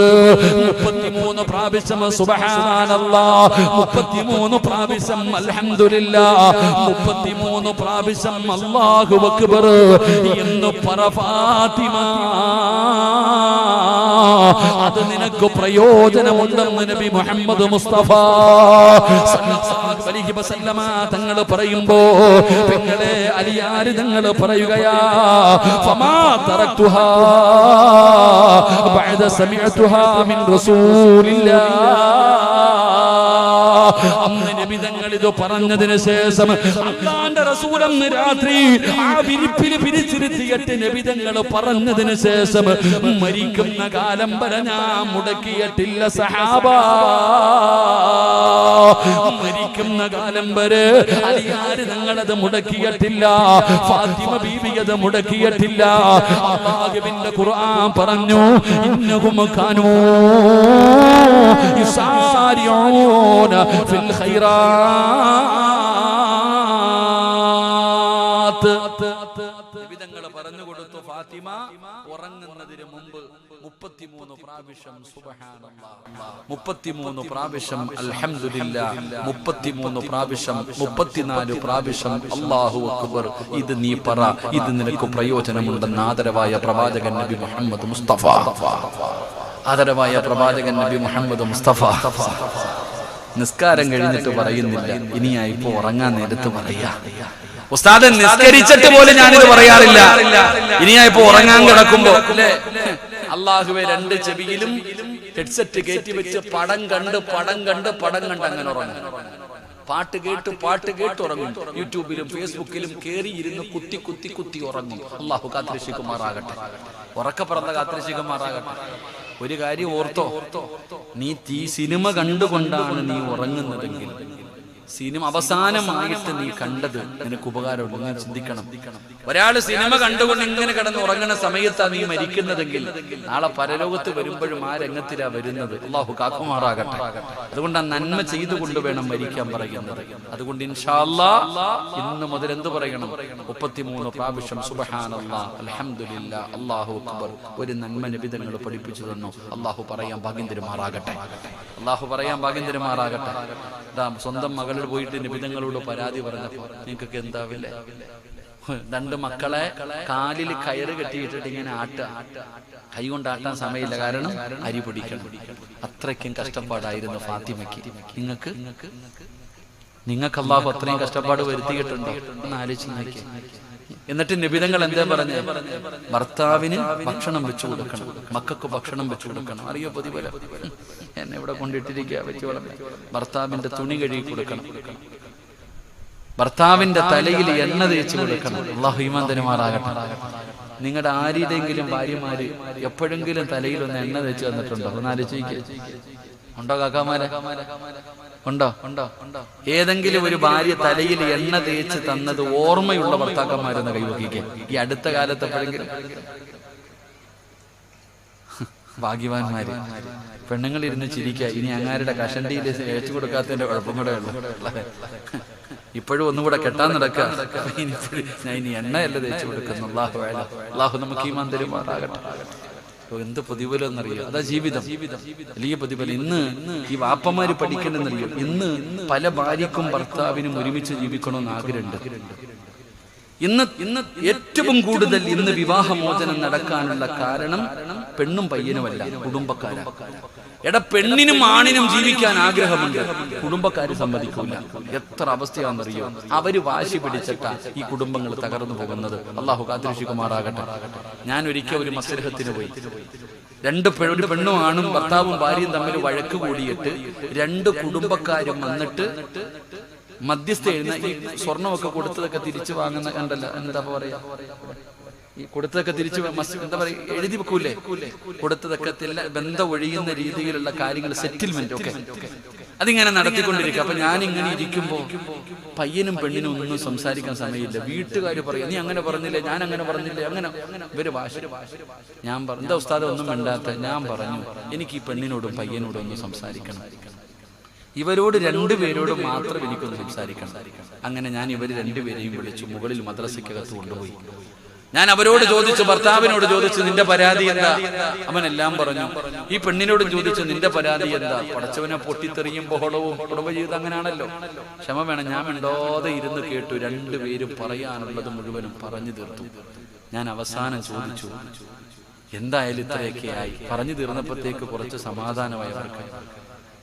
33 പ്രാവശ്യം സുബ്ഹാനല്ലാഹ്, 33 പ്രാവശ്യം അൽഹംദുലില്ലാഹ്, 33 പ്രാവശ്യം അല്ലാഹു അക്ബർ എന്ന് പറ ഫാത്തിമ. അത് നിനക്ക് പ്രയോജനമുണ്ടെന്ന് നബി മുഹമ്മദ് മുസ്തഫ സല്ലല്ലാഹു അലൈഹി വസല്ലമ തങ്ങൾ പറയുമ്പോ പെങ്ങളെ അലിയാർ തങ്ങൾ പറയുകയാ, ഫമാ തറക്തുഹാ ബഅദ സമിഅതുഹാ മിൻ റസൂലില്ലാഹ്. അന്ന് നബി തങ്ങൾ ഇത് പറഞ്ഞതിന് ശേഷം അല്ലാഹുവിന്റെ റസൂൽ അന്ന് രാത്രി ആ വിരിപ്പിൽ പിരിച്ചിരുത്തിയിട്ട് നബി തങ്ങൾ പറഞ്ഞതിന് ശേഷം മരിക്കുന്ന കാലം വരെ ഞാൻ മുടക്കിയിട്ടില്ല സഹാബ. മരിക്കുന്ന കാലം വരെ അലിയാർ തങ്ങളത് മുടക്കിയിട്ടില്ല, ഫാത്തിമ ബീവി അത് മുടക്കിയിട്ടില്ല. അല്ലാഹുവിന്റെ ഖുർആൻ പറഞ്ഞു, ഇന്നഹും കാനൂ യുസാരിഊന ഫിൽ ഖൈറാത്ത്. വിധങ്ങൾ പറഞ്ഞു കൊടുത്തു, ഫാത്തിമ ഉറങ്ങുന്നതിന് മുമ്പ് 33 പ്രാവശ്യം സുബ്ഹാനല്ലാഹ്, 33 പ്രാവശ്യം അൽഹംദുലില്ലാഹ്, 33 പ്രാവശ്യം, 34 പ്രാവശ്യം അല്ലാഹു അക്ബർ. ഇത് നീ പറ, ഇത് നിനക്ക് പ്രയോജനമുണ്ടെന്ന് ആദരവായ പ്രവാചകൻ നബി മുഹമ്മദ് മുസ്തഫ, ആദരവായ പ്രവാചകൻ നബി മുഹമ്മദ് മുസ്തഫ. നിസ്കാരം കഴിഞ്ഞിട്ട് പറയുന്നില്ല, ഇനിയാ ഇപ്പൊ ഉറങ്ങാൻ നേരത്ത് പറയാ. ഉസ്താദ് നിസ്കരിച്ചിട്ട് പോലും ഞാനിത് പറയാറില്ല, ഇനിയാ ഇപ്പൊ ഉറങ്ങാൻ കിടക്കുമ്പോ അല്ലേ. അള്ളാഹുവെ, 2 ചെവിയിലും ഹെഡ്സെറ്റ് കയറ്റി വെച്ച് പടം കണ്ട് അങ്ങനെ ഉറങ്ങും. പാട്ട് കേട്ട് ഉറങ്ങും. യൂട്യൂബിലും ഫേസ്ബുക്കിലും കേറി ഇരുന്ന് കുത്തി ഉറങ്ങും. അള്ളാഹു കാത്തിരക്ഷിക്കുമാറാകട്ടെ, ഉറക്ക പറന്ന കാത്തിരക്ഷിക്കുമാറാകട്ടെ. ഒരു കാര്യം ഓർത്തോ, നീ സിനിമ കണ്ടുകൊണ്ടാണ് നീ ഉറങ്ങുന്നതെങ്കിൽ, സിനിമ അവസാനമായിട്ട് നീ കണ്ടത് നിനക്ക് ഉപകാരമുള്ളൂ, നീ ചിന്തിക്കണം. ഒരാള് സിനിമ കണ്ടുകൊണ്ട് ഇങ്ങനെ കിടന്ന് ഉറങ്ങുന്ന സമയത്താണ് നീ മരിക്കുന്നതെങ്കിൽ നാളെ പരലോകത്ത് വരുമ്പോഴും ആ രംഗത്തിലാ വരുന്നത്. അല്ലാഹു കാക്കുമാറാകട്ടെ. അതുകൊണ്ട് ആ നന്മ ചെയ്തുകൊണ്ട് വേണം മരിക്കാൻ പറയുന്നത്. അതുകൊണ്ട് ഇൻഷാ അല്ലാഹ് ഇന്ന് മുതൽ എന്ത് പറയണം? 33 പ്രാവശ്യം സുബ്ഹാനല്ലാഹ്, അൽഹംദുലില്ലാഹ്, അല്ലാഹു അക്ബർ. ഒരു നന്മ നബി തങ്ങൾ പഠിപ്പിച്ചു തന്നു. അല്ലാഹു പറയാൻ ഭാഗ്യം തരുമാറാകട്ടെ, അല്ലാഹു പറയാൻ ഭാഗ്യം തരുമാറാകട്ടെ. സ്വന്തം മകളിൽ പോയിട്ട് നിബിധങ്ങളോട് പരാതി പറഞ്ഞപ്പോ നിങ്ങൾക്കൊക്കെ എന്താവില്ലേ? 2 മക്കളെ കാലിൽ കയറ് കെട്ടിയിട്ടിട്ട് ഇങ്ങനെ കൈ കൊണ്ട് ആട്ടാൻ സമയമില്ല, കാരണം അരി പൊടിക്കണം. അത്രയ്ക്കും കഷ്ടപ്പാടായിരുന്നു ഫാത്തിമയ്ക്ക്. നിങ്ങൾക്ക് അല്ലാഹു അത്രയും കഷ്ടപ്പാട് വരുത്തിയിട്ടുണ്ടോ എന്ന് ആലോചിച്ച് നോക്കി. എന്നിട്ട് നിബിധങ്ങൾ എന്താ പറഞ്ഞേ? ഭർത്താവിന് ഭക്ഷണം വെച്ചു കൊടുക്കണം, മക്കൾക്ക് ഭക്ഷണം വെച്ചു കൊടുക്കണം. അറിയോ പതിപോലെ എന്നെ ഇവിടെ കൊണ്ടിട്ടിരിക്കുക വെച്ച് വളർന്നു. ഭർത്താവിന്റെ തുണി കഴുകി കൊടുക്കണം, ഭർത്താവിന്റെ തലയിൽ എണ്ണ തേച്ച് കൊടുക്കണം. അല്ലാഹു ഈമാൻ തരുമാറാകട്ടെ. നിങ്ങളുടെ ആരുടെയെങ്കിലും ഭാര്യമാര് എപ്പോഴെങ്കിലും തലയിൽ ഒന്ന് എണ്ണ തേച്ച് തന്നിട്ടുണ്ടോ? ഒന്ന് ആലോചിക്കുക. ഉണ്ടോ കാക്കാമാരെ? ഉണ്ടോ? ഏതെങ്കിലും ഒരു ഭാര്യ തലയിൽ എണ്ണ തേച്ച് തന്നത് ഓർമ്മയുള്ള ഭർത്താക്കന്മാരെന്ന് കൈവക്കിക്കുക. ഈ അടുത്ത കാലത്ത് എപ്പോഴെങ്കിലും? ഭാഗ്യവാന്മാര്. പെണ്ണുങ്ങൾ ഇരുന്ന് ചിരിക്കുക. ഇനി അങ്ങാരുടെ കഷണ്ടിയിൽ തേച്ചു കൊടുക്കാത്തതിന്റെ കുഴപ്പം കൂടെ ഉള്ളു. ഇപ്പോഴും ഒന്നുകൂടെ കെട്ടാൻ നടക്കുക. ഞാൻ ഇനി എണ്ണയല്ല തേച്ചു കൊടുക്കുന്നു. അല്ലാഹു നമുക്ക് ഈമാൻ തരുമാറാകട്ടെ. എന്ത് പ്രതിഫലം എന്നറിയോ? അതാ ജീവിതം, വലിയ പ്രതിഫലം. ഇന്ന് ഈ വാപ്പമാര് പഠിക്കണമെന്നറിയോ? ഇന്ന് പല ഭാര്യക്കും ഭർത്താവിനും ഒരുമിച്ച് ജീവിക്കണമെന്ന് ആഗ്രഹമുണ്ട്. ഇന്ന് ഏറ്റവും കൂടുതൽ ഇന്ന് വിവാഹമോചനം നടക്കാനുള്ള കാരണം പെണ്ണും പയ്യനുമല്ല, കുടുംബക്കാരാണ്. പെണ്ണിനും ആണിനും ജീവിക്കാൻ ആഗ്രഹമുണ്ട്, കുടുംബക്കാര് സമ്മതിക്കില്ല. എത്ര അവസ്ഥയാണെന്നറിയോ? അവര് വാശി പിടിച്ചിട്ടാ ഈ കുടുംബങ്ങൾ തകർന്നു പോകുന്നത്. അല്ലാഹു കാത്തിരക്ഷിക്കുമാറാകട്ടെ. ഞാൻ ഒരിക്കൽ ഒരു മസ്ലഹത്തിന് പോയി. ഒരു പെണ്ണും ആണും ഭർത്താവും ഭാര്യയും തമ്മിൽ വഴക്ക് കൂടിയിട്ട് 2 കുടുംബക്കാരും വന്നിട്ട് മധ്യസ്ഥ എഴുന്ന ഈ സ്വർണ്ണമൊക്കെ കൊടുത്തതൊക്കെ തിരിച്ചു വാങ്ങുന്ന കണ്ടല്ല, എന്താ പറയാ, ഈ കൊടുത്തതൊക്കെ തിരിച്ചു എന്താ പറയാ, എഴുതി വെക്കൂലേ? കൊടുത്തതൊക്കെ ബന്ധം ഒഴിയുന്ന രീതിയിലുള്ള കാര്യങ്ങൾ, സെറ്റിൽമെന്റ് ഒക്കെ അതിങ്ങനെ നടത്തിക്കൊണ്ടിരിക്കുക. അപ്പൊ ഞാനിങ്ങനെ ഇരിക്കുമ്പോ പയ്യനും പെണ്ണിനും ഒന്നും സംസാരിക്കാൻ സമയമില്ല. വീട്ടുകാർ പറയാം, നീ അങ്ങനെ പറഞ്ഞില്ലേ, ഞാൻ അങ്ങനെ പറഞ്ഞില്ലേ, അങ്ങനെ ഇവര് ഭാഷ. ഞാൻ പറഞ്ഞു, എന്താ ഉസ്താദ് ഒന്നും മിണ്ടാത്ത? ഞാൻ പറഞ്ഞു, എനിക്ക് ഈ പെണ്ണിനോടും പയ്യനോടും ഒന്ന് സംസാരിക്കണം. ഇവരോട് 2 പേരോട് മാത്രം എനിക്കൊന്ന് സംസാരിക്കണം. അങ്ങനെ ഞാൻ ഇവർ 2 പേരെയും വിളിച്ചു, മുകളിൽ മദ്രസയ്ക്കകത്ത് കൊണ്ടുപോയി. ഞാൻ അവരോട് ചോദിച്ചു, ഭർത്താവിനോട് ചോദിച്ചു, നിന്റെ പരാതി എന്താ? അവനെല്ലാം പറഞ്ഞു. ഈ പെണ്ണിനോടും ചോദിച്ചു, നിന്റെ പരാതി എന്താ? പടച്ചവനെ പൊട്ടിത്തെറിയും ബഹളവും കുടുംബജീവിതം അങ്ങനെയാണല്ലോ. ക്ഷമ വേണം. ഞാൻ മിണ്ടാതെ ഇരുന്ന് കേട്ടു. 2 പേരും പറയാനുള്ളത് മുഴുവനും പറഞ്ഞു തീർത്തു. ഞാൻ അവസാനം ചോദിച്ചു, എന്തായാലും ഇത്രയൊക്കെ ആയി. പറഞ്ഞു തീർന്നപ്പോഴത്തേക്ക് കുറച്ച് സമാധാനമായവർക്ക്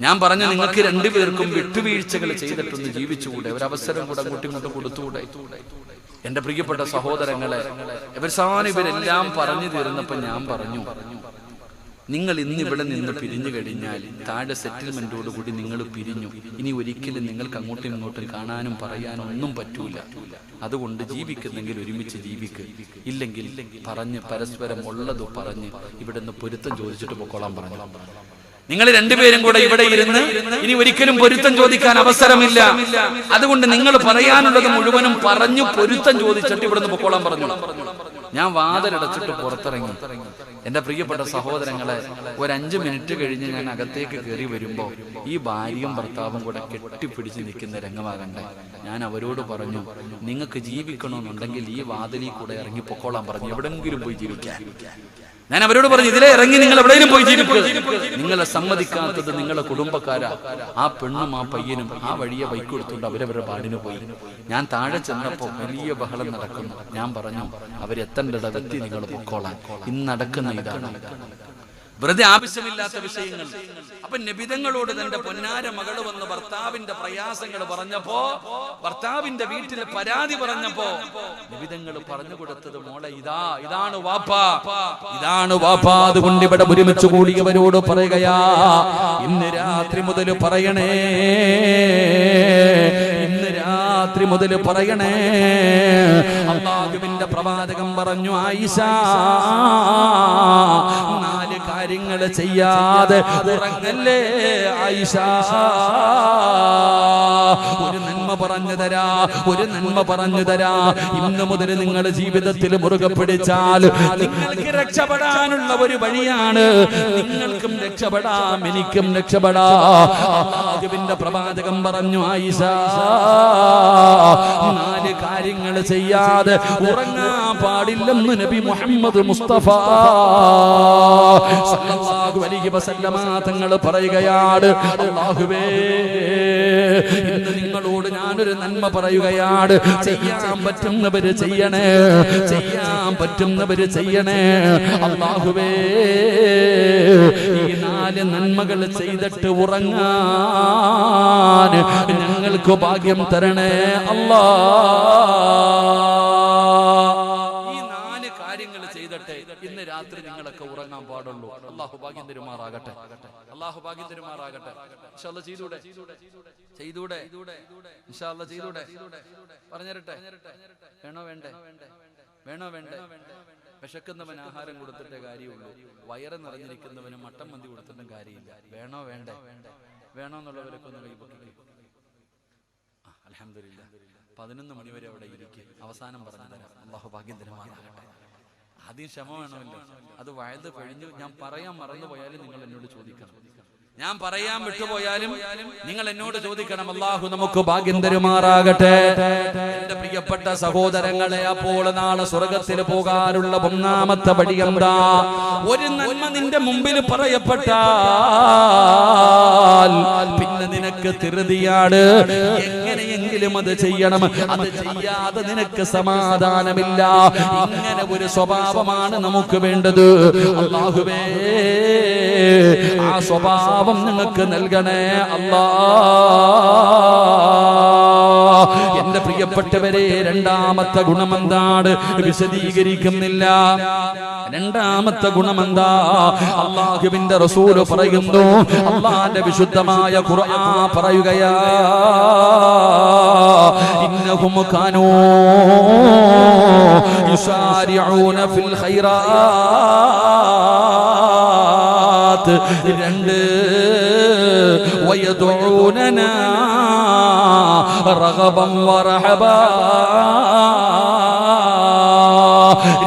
ഞാൻ പറഞ്ഞു, നിങ്ങൾക്ക് 2 പേർക്കും വിട്ടുവീഴ്ചകൾ ചെയ്തിട്ടൊന്ന് ജീവിച്ചുകൂടെ? ഒരവസരം കൂടെ അങ്ങോട്ടും കൊടുത്തുകൂടെ? എന്റെ പ്രിയപ്പെട്ട സഹോദരങ്ങളെ, ഇവരെല്ലാം പറഞ്ഞു തീർന്നപ്പോ ഞാൻ പറഞ്ഞു, നിങ്ങൾ ഇന്ന് ഇവിടെ നിന്ന് പിരിഞ്ഞു കഴിഞ്ഞാൽ താഴെ സെറ്റിൽമെന്റോടുകൂടി നിങ്ങൾ പിരിഞ്ഞു. ഇനി ഒരിക്കലും നിങ്ങൾക്ക് അങ്ങോട്ടും ഇങ്ങോട്ടും കാണാനും പറയാനും ഒന്നും പറ്റൂല. അതുകൊണ്ട് ജീവിക്കുന്നെങ്കിൽ ഒരുമിച്ച് ജീവിക്ക്, ഇല്ലെങ്കിൽ പറഞ്ഞ് പരസ്പരം ഉള്ളത് പറഞ്ഞ് ഇവിടുന്ന് പൊരുത്തം ചോദിച്ചിട്ട് പൊക്കോളാൻ പറഞ്ഞു. നിങ്ങൾ 2 പേരും കൂടെ ഇവിടെ ഇരുന്ന് ഇനി ഒരിക്കലും പൊരുത്തം ചോദിക്കാൻ അവസരമില്ല. അതുകൊണ്ട് നിങ്ങൾ പറയാനുള്ളത് മുഴുവനും പറഞ്ഞു പൊരുത്തം ചോദിച്ചിട്ട് ഇവിടുന്ന് പൊക്കോളാൻ പറഞ്ഞു. ഞാൻ വാതിലടച്ചിട്ട് പുറത്തിറങ്ങി. എന്റെ പ്രിയപ്പെട്ട സഹോദരങ്ങളെ, ഒരു 5 മിനിറ്റ് കഴിഞ്ഞ് ഞാൻ അകത്തേക്ക് കയറി വരുമ്പോ ഈ ഭാര്യയും ഭർത്താവും കൂടെ കെട്ടിപ്പിടിച്ച് നിൽക്കുന്ന രംഗമാകണ്ടേ. ഞാൻ അവരോട് പറഞ്ഞു, നിങ്ങൾക്ക് ജീവിക്കണമെന്നുണ്ടെങ്കിൽ ഈ വാതിലിൽ കൂടെ ഇറങ്ങി പൊക്കോളാൻ പറഞ്ഞു, എവിടെങ്കിലും പോയി ജീവിക്കാൻ. ഞാൻ അവരോട് പറഞ്ഞു, ഇതിലെ ഇറങ്ങി നിങ്ങൾ എവിടെയും പോയി ജീവിക്കുക. നിങ്ങളെ സമ്മതിക്കാത്തത് നിങ്ങളെ കുടുംബക്കാരാ. ആ പെണ്ണും ആ പയ്യനും ആ വഴിയെ ബൈക്ക് എടുത്തുകൊണ്ട് അവരവരുടെ പാടിന് പോയി. ഞാൻ താഴെ ചെന്നപ്പോ വലിയ ബഹളം നടക്കുന്നു. ഞാൻ പറഞ്ഞു, അവരെത്തേണ്ടിടത്തെത്തി നിങ്ങൾ പൊക്കോളാൻ. ഇന്ന് നടക്കുന്ന ഇതാണ്, വെറുതെ ആവശ്യമില്ലാത്ത വിഷയങ്ങൾ. അപ്പൊ നബിതങ്ങളോട് തന്റെ പൊന്നാര മകള് വന്ന് ഭർത്താവിന്റെ പ്രയാസങ്ങൾ പറഞ്ഞപ്പോ, ഭർത്താവിന്റെ വീട്ടിൽ പരാതി പറഞ്ഞപ്പോ നബിതങ്ങൾ പറഞ്ഞു കൊടുത്തത്, മോളെ ഇതാണ് വാപ്പാ, ഇതാണ് വാപ്പാ. അതുകൊണ്ട് ഇവിടെ ഒരുമിച്ച് കൂടിയവരോട് പറയുകയാ, ഇന്ന് രാത്രി മുതൽ പറയണേ, ഇന്ന് രാത്രി മുതൽ പറയണേ. അല്ലാഹുവിന്റെ പ്രവാചകൻ പറഞ്ഞു, ആയിഷ 4 കാര്യങ്ങൾ ചെയ്യാതെ ഉറങ്ങല്ലേ ആയിഷ. ഒരു നന്മ പറഞ്ഞു തരാ, ഒരു നന്മ പറഞ്ഞു തരാ. ഇന്ന് മുതൽ നിങ്ങളുടെ ജീവിതത്തിൽ മുറുകെ പിടിച്ചാൽ നിങ്ങൾക്ക് രക്ഷപ്പെടാനുള്ള ഒരു വഴിയാണ്. നിങ്ങൾക്കും രക്ഷപ്പെടാം, എനിക്കും രക്ഷപ്പെടാം. അല്ലാഹുവിന്റെ പ്രവാചകൻ പറഞ്ഞു, ആയിഷ 4 കാര്യങ്ങൾ ചെയ്യാതെ ഉറങ്ങാൻ പാടില്ലെന്ന് നബി മുഹമ്മദ് മുസ്തഫ സല്ലല്ലാഹു അലൈഹി വസല്ലമ തങ്ങൾ പറയുകയാണ്. അല്ലാഹുവേ, ഇന്ന് നിങ്ങളോട് ഞാനൊരു നന്മ പറയുകയാണ്. ചെയ്യാൻ പറ്റുന്നവര് ചെയ്യണേ, ചെയ്യാൻ പറ്റുന്നവര് ചെയ്യണേ. അല്ലാഹുവേ, ഈ 4 നന്മകൾ ചെയ്തിട്ട് ഉറങ്ങാൻ ഞങ്ങൾക്ക് ഭാഗ്യം തരണേ അല്ലാ. ഇന്ന് രാത്രി നിങ്ങളൊക്കെ ഉറങ്ങാൻ പാടുള്ളൂ. അല്ലാഹു ഭാഗ്യം തരുമാറാകട്ടെ, അല്ലാഹു ഭാഗ്യം തരുമാറാകട്ടെ. ഇൻഷാ അല്ലാഹ് ചെയ്തൂടെ, ചെയ്തൂടെ, ഇൻഷാ അല്ലാഹ് ചെയ്തൂടെ. പറഞ്ഞരട്ടെ, വേണോ വേണ്ടേ, വേണോ വേണ്ടേ? വിശക്കുന്നവൻ ആഹാരം കൊടുത്തിട്ടേ കാര്യമുള്ളൂ, വയറ് നിറഞ്ഞിരിക്കുന്നവന് മട്ടൻ മന്തി കൊടുത്തിട്ടും കാര്യമില്ല. വേണോ വേണ്ടേ? വേണോ എന്നുള്ളവരൊക്കെ ഒന്ന് കൈപൊക്കി. അൽഹംദുലില്ലാഹ്, 11 മണി വരെ അവിടെ ഇരിക്കും. അവസാനം പറഞ്ഞു തരാം. അല്ലാഹു ഭാഗ്യം തരുമാറാകട്ടെ. ആദ്യം ക്ഷമ വേണമല്ലോ. അത് വയത് കഴിഞ്ഞു. ഞാൻ പറയാൻ മറന്നുപോയാലും നിങ്ങൾ എന്നോട് ചോദിക്കണം, ഞാൻ പറയാൻ വിട്ടുപോയാലും നിങ്ങൾ എന്നോട് ചോദിക്കണം. അല്ലാഹു നമുക്ക് ഭാഗ്യം തരുമാറാകട്ടെ. എന്റെ പ്രിയപ്പെട്ട സഹോദരങ്ങളെ, അപ്പോൾ നാളെ സ്വർഗത്തിൽ പോകാനുള്ള 1ാമത്തെ വഴി എന്താ? ഒരു നന്മ നിന്റെ മുമ്പിൽ പറയപ്പെട്ടാൽ പിന്നെ നിനക്ക് ധൃതിയാണ്. എങ്ങനെയെങ്കിലും അത് ചെയ്യണം. അത് ചെയ്യാതെ നിനക്ക് സമാധാനമില്ല. ഇങ്ങനെ ഒരു സ്വഭാവമാണ് നമുക്ക് വേണ്ടത്. അല്ലാഹുവേ, ആ സ്വഭാവം നിങ്ങൾക്ക് നൽകണേ അല്ലാ. എന്റെ പ്രിയപ്പെട്ടവരെ, 2ാമത്തെ ഗുണമെന്താണ്? വിശദീകരിക്കുന്നില്ല. 2ാമത്തെ ഗുണമെന്താ? അല്ലാഹുവിന്റെ റസൂല് പറയുന്നു, അല്ലാഹുവിന്റെ വിശുദ്ധമായ ഖുർആൻ പറയുകയാ, ഇന്നഹും കാനൂ യുസാരിഊന ഫിൽ ഖൈറാത്ത്. 2 വയദഊനനാ റഗബൻ വറഹബാ.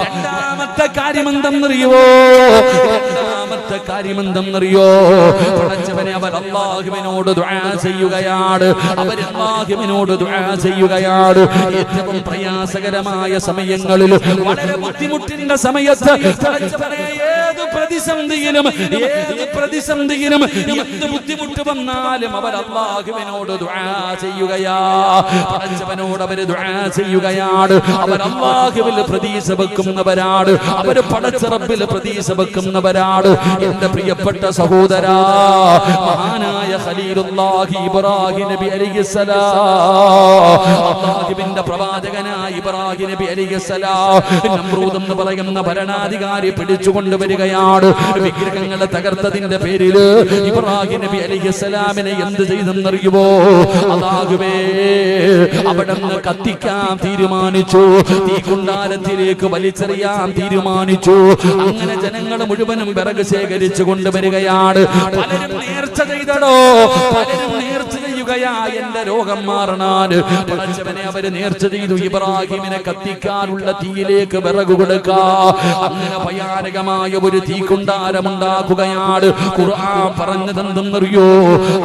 2ാമത്തെ കാര്യം എന്തെന്നറിയോ? 2ാമത്തെ കാര്യം എന്തെന്നറിയോ? പടച്ചവനെ, അവർ അല്ലാഹുവിനോട് ദുആ ചെയ്യുകയാണ്. അവർ അല്ലാഹുവിനോട് ദുആ ചെയ്യുകയാണ്. ഏറ്റവും പ്രയാസകരമായ സമയങ്ങളിൽ, വളരെ ബുദ്ധിമുട്ടിന്റെ സമയത്ത്, പടച്ചവനെ, ഏത് പ്രതിസന്ധിയിലും എന്ത് ബുദ്ധിമുട്ട് വന്നാലും അവർ അല്ലാഹുവിനോട് ദുആ ചെയ്യുകയാ. പടച്ചവനോട് അവർ ദുആ ചെയ്യുകയാണ്. അവർ അല്ലാഹുവിൽ പ്രതീക്ഷ വെക്കുന്നവരാണ്. അവർ പടച്ച റബ്ബിൽ പ്രതീക്ഷ വെക്കുന്നവരാണ്. എന്റെ പ്രിയപ്പെട്ട സഹോദരാ, മഹാനായ ഖലീലുല്ലാഹി ഇബ്രാഹിം നബി അലൈഹിസ്സലാം, അല്ലാഹുവിന്റെ പ്രവാചകനായ ഇബ്രാഹിം നബി അലൈഹിസ്സലാം, നമ്രൂദ് എന്ന് പറയുന്ന ഭരണാധികാരി പിടിച്ചുകൊണ്ട് വരികയാണ്. വിഗ്രഹങ്ങളെ തകർത്തതിന്റെ പേരിൽ ഇബ്രാഹിം നബി അലൈഹിസ്സലാമിനെ എന്ത് ചെയ്തെന്നറിയുമോ? അല്ലാഹുവേ, അവിടുന്ന് കത്തിക്കാൻ തീരുമാനിച്ചു. തീ കുണ്ടാരത്തിലേക്ക് വലിച്ചെറിയാൻ തീരുമാനിച്ചു. അങ്ങനെ ജനങ്ങൾ മുഴുവനും വിറക് ശേഖരിച്ചു കൊണ്ടുവരികയാണ്. പലരും നേർച്ച ചെയ്തടോ, പലരും നേർച്ച ചെയ്യുകയാ എന്റെ രോഗം മാറണാൻ. പടച്ചവനെ അവര് നേർച്ച ചെയ്തു ഇബ്രാഹിമിനെ കത്തിക്കാനുള്ള തീയിലേക്ക് വിറകു കൊടുക്കാ. അങ്ങനെ ഭയാനകമായ ഒരു തീക്കുണ്ടാരമുണ്ടാക്കുകയാണ്. ഖുർആൻ പറഞ്ഞതെന്തെന്നറിയോ?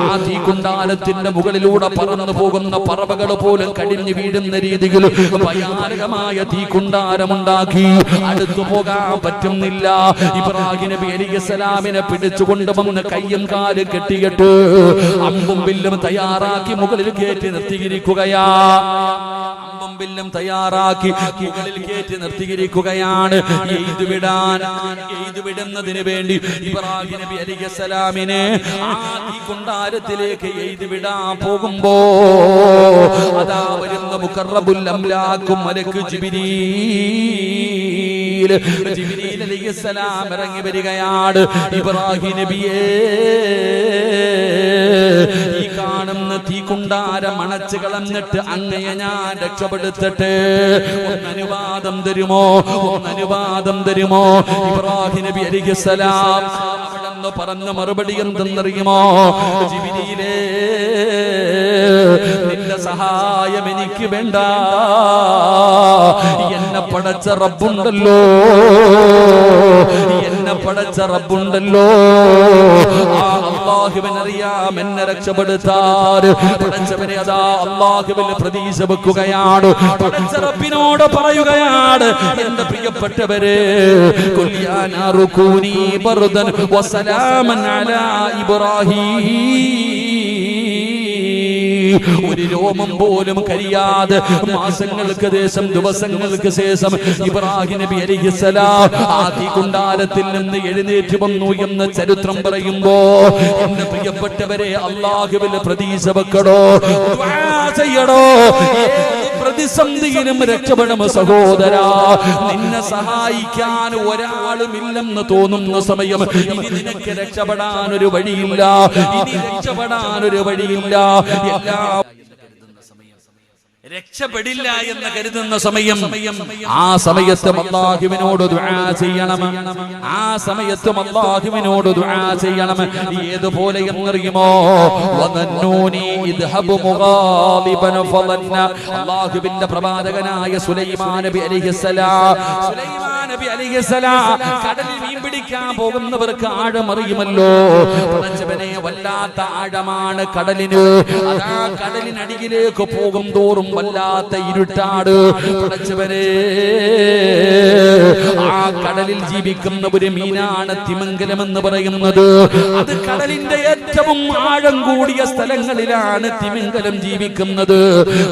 ആ തീക്കുണ്ടാരത്തിന്റെ മുകളിലൂടെ പറന്നു പോകുന്ന പറവകൾ പോലും കടിഞ്ഞു വീഴുന്ന രീതിയിൽ ഭയാനകമായ തീക്കുണ്ടാരമുണ്ടാക്കി. അടുത്തു പോകാൻ പറ്റുന്നില്ല. ഇബ്രാഹിം നബി അലൈഹിസ്സലാമിനെ പിടിച്ചുകൊണ്ട് വന്ന് കയ്യും കാലും കെട്ടിയിട്ട് അമ്പും വില്ലും തയ്യാറാക്കി മുകളിൽ കയറ്റി നിർത്തിയിരിക്കുകയാ. അമ്പും വില്ലും തയ്യാറാക്കി മുകളിൽ കയറ്റി നിർത്തിയിരിക്കുകയാണ്. എയ്തു വിടുന്നതിന് വേണ്ടി ഇബ്രാഹിം നബി അലൈഹിസ്സലാമിനെ ആ തീക്കുണ്ടാരത്തിലേക്ക് എയ്തു വിടാൻ പോകുമ്പോ അതാ വരുന്ന മുഖറബുൽ അംലാക്കും മലക്ക് ജിബ്രീൽ അലൈഹിസ്സലാം ഇറങ്ങി വരികയാണ്. ഇബ്രാഹിം നബിയെ, ഈ കാണുന്ന തീക്കുണ്ടാരം അണച്ചു കളഞ്ഞിട്ട് അങ്ങയെ ഞാൻ രക്ഷപ്പെടുത്തട്ടെ, ഒന്നനുവാദം തരുമോ, ഒന്നനുവാദം തരുമോ? ഇബ്രാഹിം നബി അലൈഹിസ്സലാം അവിടെന്ന് പറഞ്ഞ മറുപടി എന്തെന്നറിയുമോ? ജിബ്രീലേ, നിന്റെ സഹായം എനിക്ക് വേണ്ട, എന്നെ പടച്ച റബ്ബുണ്ടല്ലോ, എന്നെ പടച്ച റബ്ബുണ്ടല്ലോ, ആ അല്ലാഹുവിനറിയാം എന്നെ രക്ഷപ്പെടുത്താൻ. പടച്ചവനെ അതാ അല്ലാഹുവിൽ പ്രതീക്ഷ വെക്കുകയാണ്. പടച്ച റബ്ബിനോട് പറയുകയാണ്, എന്റെ പ്രിയപ്പെട്ടവരെ, ഖുൽ യാ നാറു കൂനി ബർദൻ വസലാമൻ അലാ ഇബ്രാഹീം. ഒരു രോമം പോലും കരിയാതെ മാസങ്ങൾക്ക് ശേഷം, ദിവസങ്ങൾക്ക് ശേഷം ഇബ്രാഹിം നബി അലൈഹിസ്സലാം ആ തീക്കുണ്ടാരത്തിൽ നിന്ന് എഴുന്നേറ്റ് വന്നു എന്ന് ചരിത്രം പറയുമ്പോ, എന്റെ പ്രിയപ്പെട്ടവരെ, അല്ലാഹുവിൽ പ്രതീക്ഷ വെക്കടോ, ദുആ ചെയ്യടോ. പ്രതിസന്ധിയിലും രക്ഷപ്പെടും സഹോദരാ. നിന്നെ സഹായിക്കാൻ ഒരാളുമില്ലെന്ന് തോന്നുന്ന സമയം ഇനി നിനക്ക് രക്ഷപ്പെടാൻ ഒരു വഴിയില്ല, ഇനി രക്ഷപ്പെടാൻ ഒരു വഴിയില്ല. രക്ഷപ്പെടില്ല എന്ന് കരുതുന്ന സമയം, ആ സമയത്തും അല്ലാഹുവിനോട് ദുആ ചെയ്യണം. ആ സമയത്തും അല്ലാഹുവിനോട് ദുആ ചെയ്യണം. ഏതുപോലെ എന്നറിയുമോ? വദന്നൂനി ഇദ്ഹബു മുഗാലിബൻ ഫളന്ന. അല്ലാഹുവിന്റെ പ്രവാചകനായ സുലൈമാൻ നബി അലൈഹിസ്സലാം, സുലൈമാൻ നബി അലൈഹിസ്സലാം കടലിൽ മീൻ പിടിക്കാൻ പോകുന്നവർക്ക് ആഴമറിയുമല്ലോ. പടച്ചവനെ, വല്ലാത്ത ആഴമാണ് കടലിന്. അതാ കടലിനടിയിലേക്ക് പോകും തോറും വല്ലാത്ത ഇരുട്ടാട്. പടച്ചവനെ, ആ കടലിൽ ജീവിക്കുന്ന ഒരു മീനാണ് തിമിംഗലം എന്ന് പറയുന്നത്. അത് കടലിന്റെ ഏറ്റവും ആഴം കൂടിയ സ്ഥലങ്ങളിലാണ് തിമിംഗലം ജീവിക്കുന്നത്.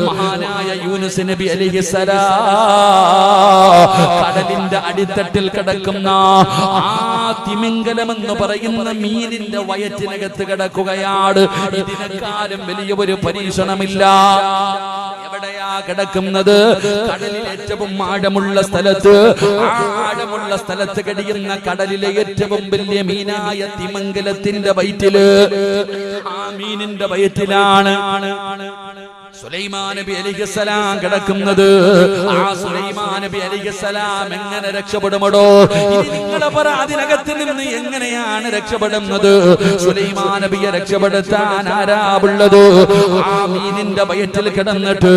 മഹാനായ യൂനുസ് നബി അലൈഹിസ്സലാം കടലിന്റെ അടിത്തട്ടിൽ കിടക്കുന്ന ആ തിമിംഗലം എന്ന് പറയുന്ന മീനിന്റെ വയറ്റിനകത്ത് കിടക്കുകയാണ്. ഇതിനെക്കാളും വലിയ ഒരു പരീക്ഷണമില്ല. എവിടെയാ കിടക്കുന്നത്? കടലിൽ ഏറ്റവും ആഴമുള്ള സ്ഥലത്ത്. ആ ആഴമുള്ള സ്ഥലത്ത് കഴിയുന്ന കടലിലെ ഏറ്റവും വലിയ മീനായ തിമിംഗലത്തിന്റെ വയറ്റില്, ആ മീനിന്റെ വയറ്റിലാണ് സുലൈമാൻ നബി അലൈഹിസ്സലാം കിടക്കുന്നത്. ആ സുലൈമാൻ നബി അലൈഹിസ്സലാം എങ്ങനെ രക്ഷപ്പെടുമടോ? ഇനി നിങ്ങളെ പറ, അതിനകത്ത് നിന്ന് എങ്ങനെയാണ് രക്ഷപ്പെടുന്നത്? സുലൈമാൻ നബിയെ രക്ഷപ്പെടുത്താൻ ആരാവുള്ളത്? ആ മീനിന്റെ വയറ്റിൽ കിടന്നിട്ട്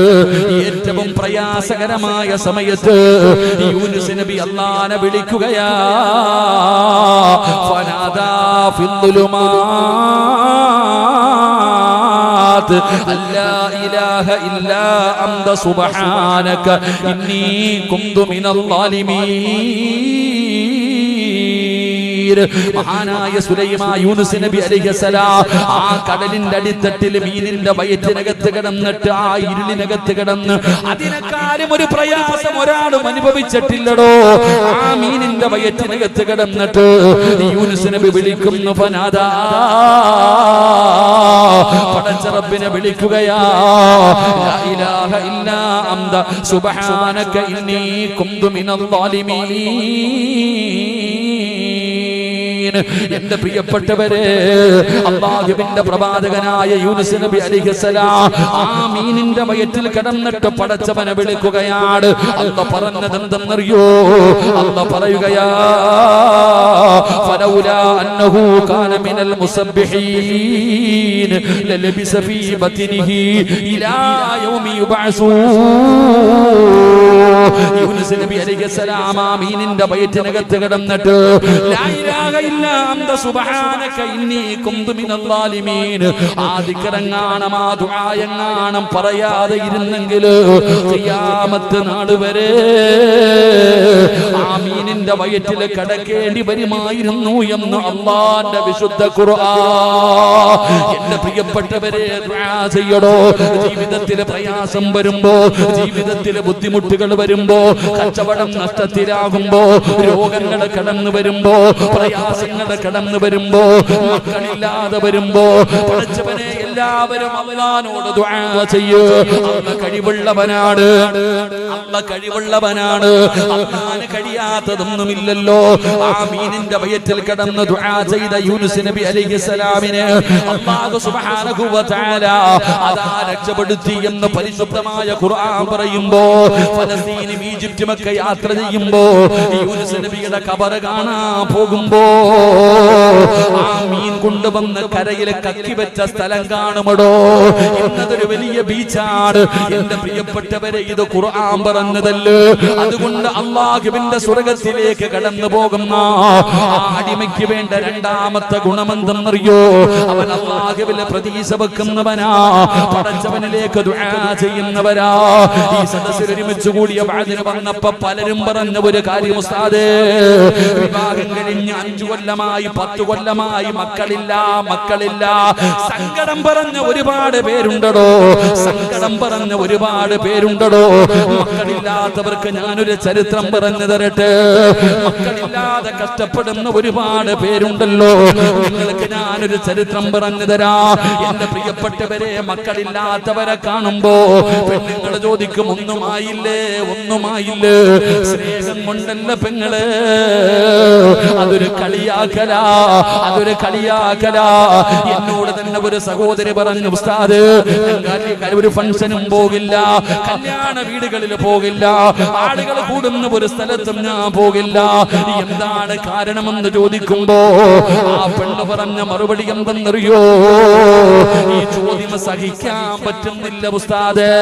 ഏറ്റവും പ്രയാസകരമായ സമയത്ത് യൂനുസ് നബി അല്ലാഹനെ വിളിക്കുകയാ. ഫനാദാ ഫിദ്ദുലുമാത് അല്ലാ ഇലാഹ ഇല്ലാ അന്ത സുബ്ഹാനക ഇന്നി കുന്തു മിനൽ ളാലിമീൻ. മഹാനായ സുലൈമാൻ യൂനുസ് നബി അലൈഹിസ്സലാം ആ കടലിന്റെ അടിത്തട്ടിൽ മീനിന്റെ വയറ്റിനകത്ത് കിടന്നിട്ട്, ആ ഇരുളിനകത്ത് കിടന്ന്, അതിനെക്കാളും ഒരു പ്രയാസം ഒരാളും അനുഭവിച്ചിട്ടില്ലടോ. ആ മീനിന്റെ വയറ്റിനകത്ത് കിടന്നിട്ട് യൂനുസ് നബി വിളിക്കുന്നു. ഫനാദാ, പടച്ച റബ്ബിനെ വിളിക്കുകയാ. ലാ ഇലാഹ ഇല്ലാ അന്ത സുബ്ഹാനക ഇന്നി കുന്തു മിനൽ ളാലിമീൻ. എന്റെ പ്രിയപ്പെട്ടവരെ, അല്ലാഹുവിന്റെ പ്രവാചകനായ യൂനുസ് നബി അലൈഹിസ്സലാം ആ മീനിന്റെ വയറ്റിൽ കിടന്നിട്ട് പടച്ചവനെ വിളിക്കുകയാണ്. അല്ലാഹു പറഞ്ഞതെന്തെന്നറിയോ? അല്ലാഹു പറയുകയാ, ഫലൗലാ അന്നഹു കാന മിനൽ മുസബ്ബിഹീൻ ലലബിസ ഫീ ബത്നിഹി ഇലാ യൗമി യുബഅസൂൻ. യൂനുസ് നബി അലൈഹിസ്സലാം ആ മീനിന്റെ വയറ്റിനകത്ത് കിടന്നിട്ട് ലാ ഇലാഹ ഇല്ലാ അന്ത സുബ്ഹാനക ഇന്നി കുന്തു മിനൽ ളാലിമീൻ ആ ദിക്റങ്ങാണം ആ ദുആയങ്ങാണം പറയാതെ ഇരുന്നെങ്കിൽ ഖിയാമത്ത് നാൾ വരെ ആ മീനിന്റെ വയറ്റിൽ കിടക്കേണ്ടി വരുമായിരുന്നു എന്ന് അല്ലാഹുവിന്റെ വിശുദ്ധ ഖുർആൻ. എന്റെ പ്രിയപ്പെട്ടവരെ, ദുആ ചെയ്യടോ. ജീവിതത്തിൽ പ്രയാസം വരുമ്പോ, ജീവിതത്തിൽ ബുദ്ധിമുട്ടുകൾ വരുമ്പോ, കച്ചവടം നഷ്ടത്തിലാകുമ്പോ, രോഗങ്ങൾ കടന്നു വരുമ്പോ, പ്രയാസങ്ങൾ കടന്നു വരുമ്പോ, മക്കളില്ലാതെ വരുമ്പോ, പഠിച്ചവനെ എല്ലാവരും അല്ലാഹുവോട് ദുആ ചെയ്യൂ. അല്ലാഹു കഴിവുള്ളവനാണ്, അല്ലാഹു കഴിവുള്ളവനാണ്. അല്ലാഹുവിന് കഴിയാത്തതൊന്നുമില്ലല്ലോ. ആ മീനിന്റെ വയറ്റിൽ കിടന്ന് ദുആ ചെയ്ത യൂനുസ് നബി അലൈഹിസ്സലാമിനെ അല്ലാഹു സുബ്ഹാനഹു വ തആല അതാ രക്ഷപ്പെടുത്തി എന്ന് പരിശുദ്ധമായ ഖുർആൻ പറയുമ്പോ, ഫലസ്തീനും ഈജിപ്തും ഒക്കെ യാത്ര ചെയ്യുമ്പോ യൂനുസ് നബിയുടെ ഖബർ കാണാൻ പോകുമ്പോ ആ മീൻ കൊണ്ടുവന്ന് കരയിൽ കക്കി വെച്ച സ്ഥലം കാണുമടോ. എന്നതൊരു വലിയ ബീച്ചാണ്. എന്റെ പ്രിയപ്പെട്ടവരെ, ഇത് ഖുർആൻ പറഞ്ഞതല്ലേ. അതുകൊണ്ട് അല്ലാഹുവിന്റെ സ്വർഗ്ഗത്തിലേക്ക് കടന്നു പോകുന്ന ആ അടിമയ്ക്ക് വേണ്ട രണ്ടാമത്തെ ഗുണമെന്തെന്നറിയോ? അവൻ അല്ലാഹുവിൽ പ്രതീക്ഷ വെക്കുന്നവനാ, പടച്ചവനിലേക്ക് ദുആ ചെയ്യുന്നവരാ. ഈ സദസ്സിൽ ഒരുമിച്ച് കൂടിയ വഅദിന് വന്നപ്പോ പലരും പറഞ്ഞ ഒരു കാര്യം, ഉസ്താദേ, വിവാഹം കഴിഞ്ഞ് 5 കൊല്ലമായി 10 കൊല്ലമായി മക്കളില്ല. സങ്കടം പറഞ്ഞ ഒരുപാട് പേരുണ്ടടോ, സങ്കടം പറഞ്ഞ ഒരുപാട് പേരുണ്ടടോ. മക്കളില്ലാത്തവർക്ക് ഞാനൊരു ചരിത്രം പറഞ്ഞു തരട്ടെ. മക്കളില്ലാതെ കഷ്ടപ്പെടുന്ന ഒരുപാട് പേരുണ്ടല്ലോ. നിങ്ങൾക്ക് ഞാനൊരു ചരിത്രം പറഞ്ഞു തരാ. എന്റെ പ്രിയപ്പെട്ടവരെ, മക്കളില്ലാത്തവരെ കാണുമ്പോ പെണ്ണുങ്ങൾ ചോദിക്കും, ഒന്നുമായില്ലേ? സ്നേഹം കൊണ്ടല്ല പെങ്ങള്, അതൊരു കളിയാക്കലാ. എന്നോട് തന്നെ ഒരു സഹോദരി പറഞ്ഞു, ഉസ്താദ്, ഒരു ഫംഗ്ഷനും പോകില്ല, കല്യാണ വീടുകളിൽ പോകില്ല, ആളുകൾ കൂടുന്ന ഒരു സ്ഥലത്തും ഞാൻ പോകില്ല. എന്താണ് കാരണമെന്ന് ചോദിക്കുമ്പോ ആ പെണ്ണ് പറഞ്ഞ മറുപടി എന്തെന്നറിയോ? ഈ ചോദ്യം സഹിക്കാൻ പറ്റുന്നില്ല ഉസ്താദേ.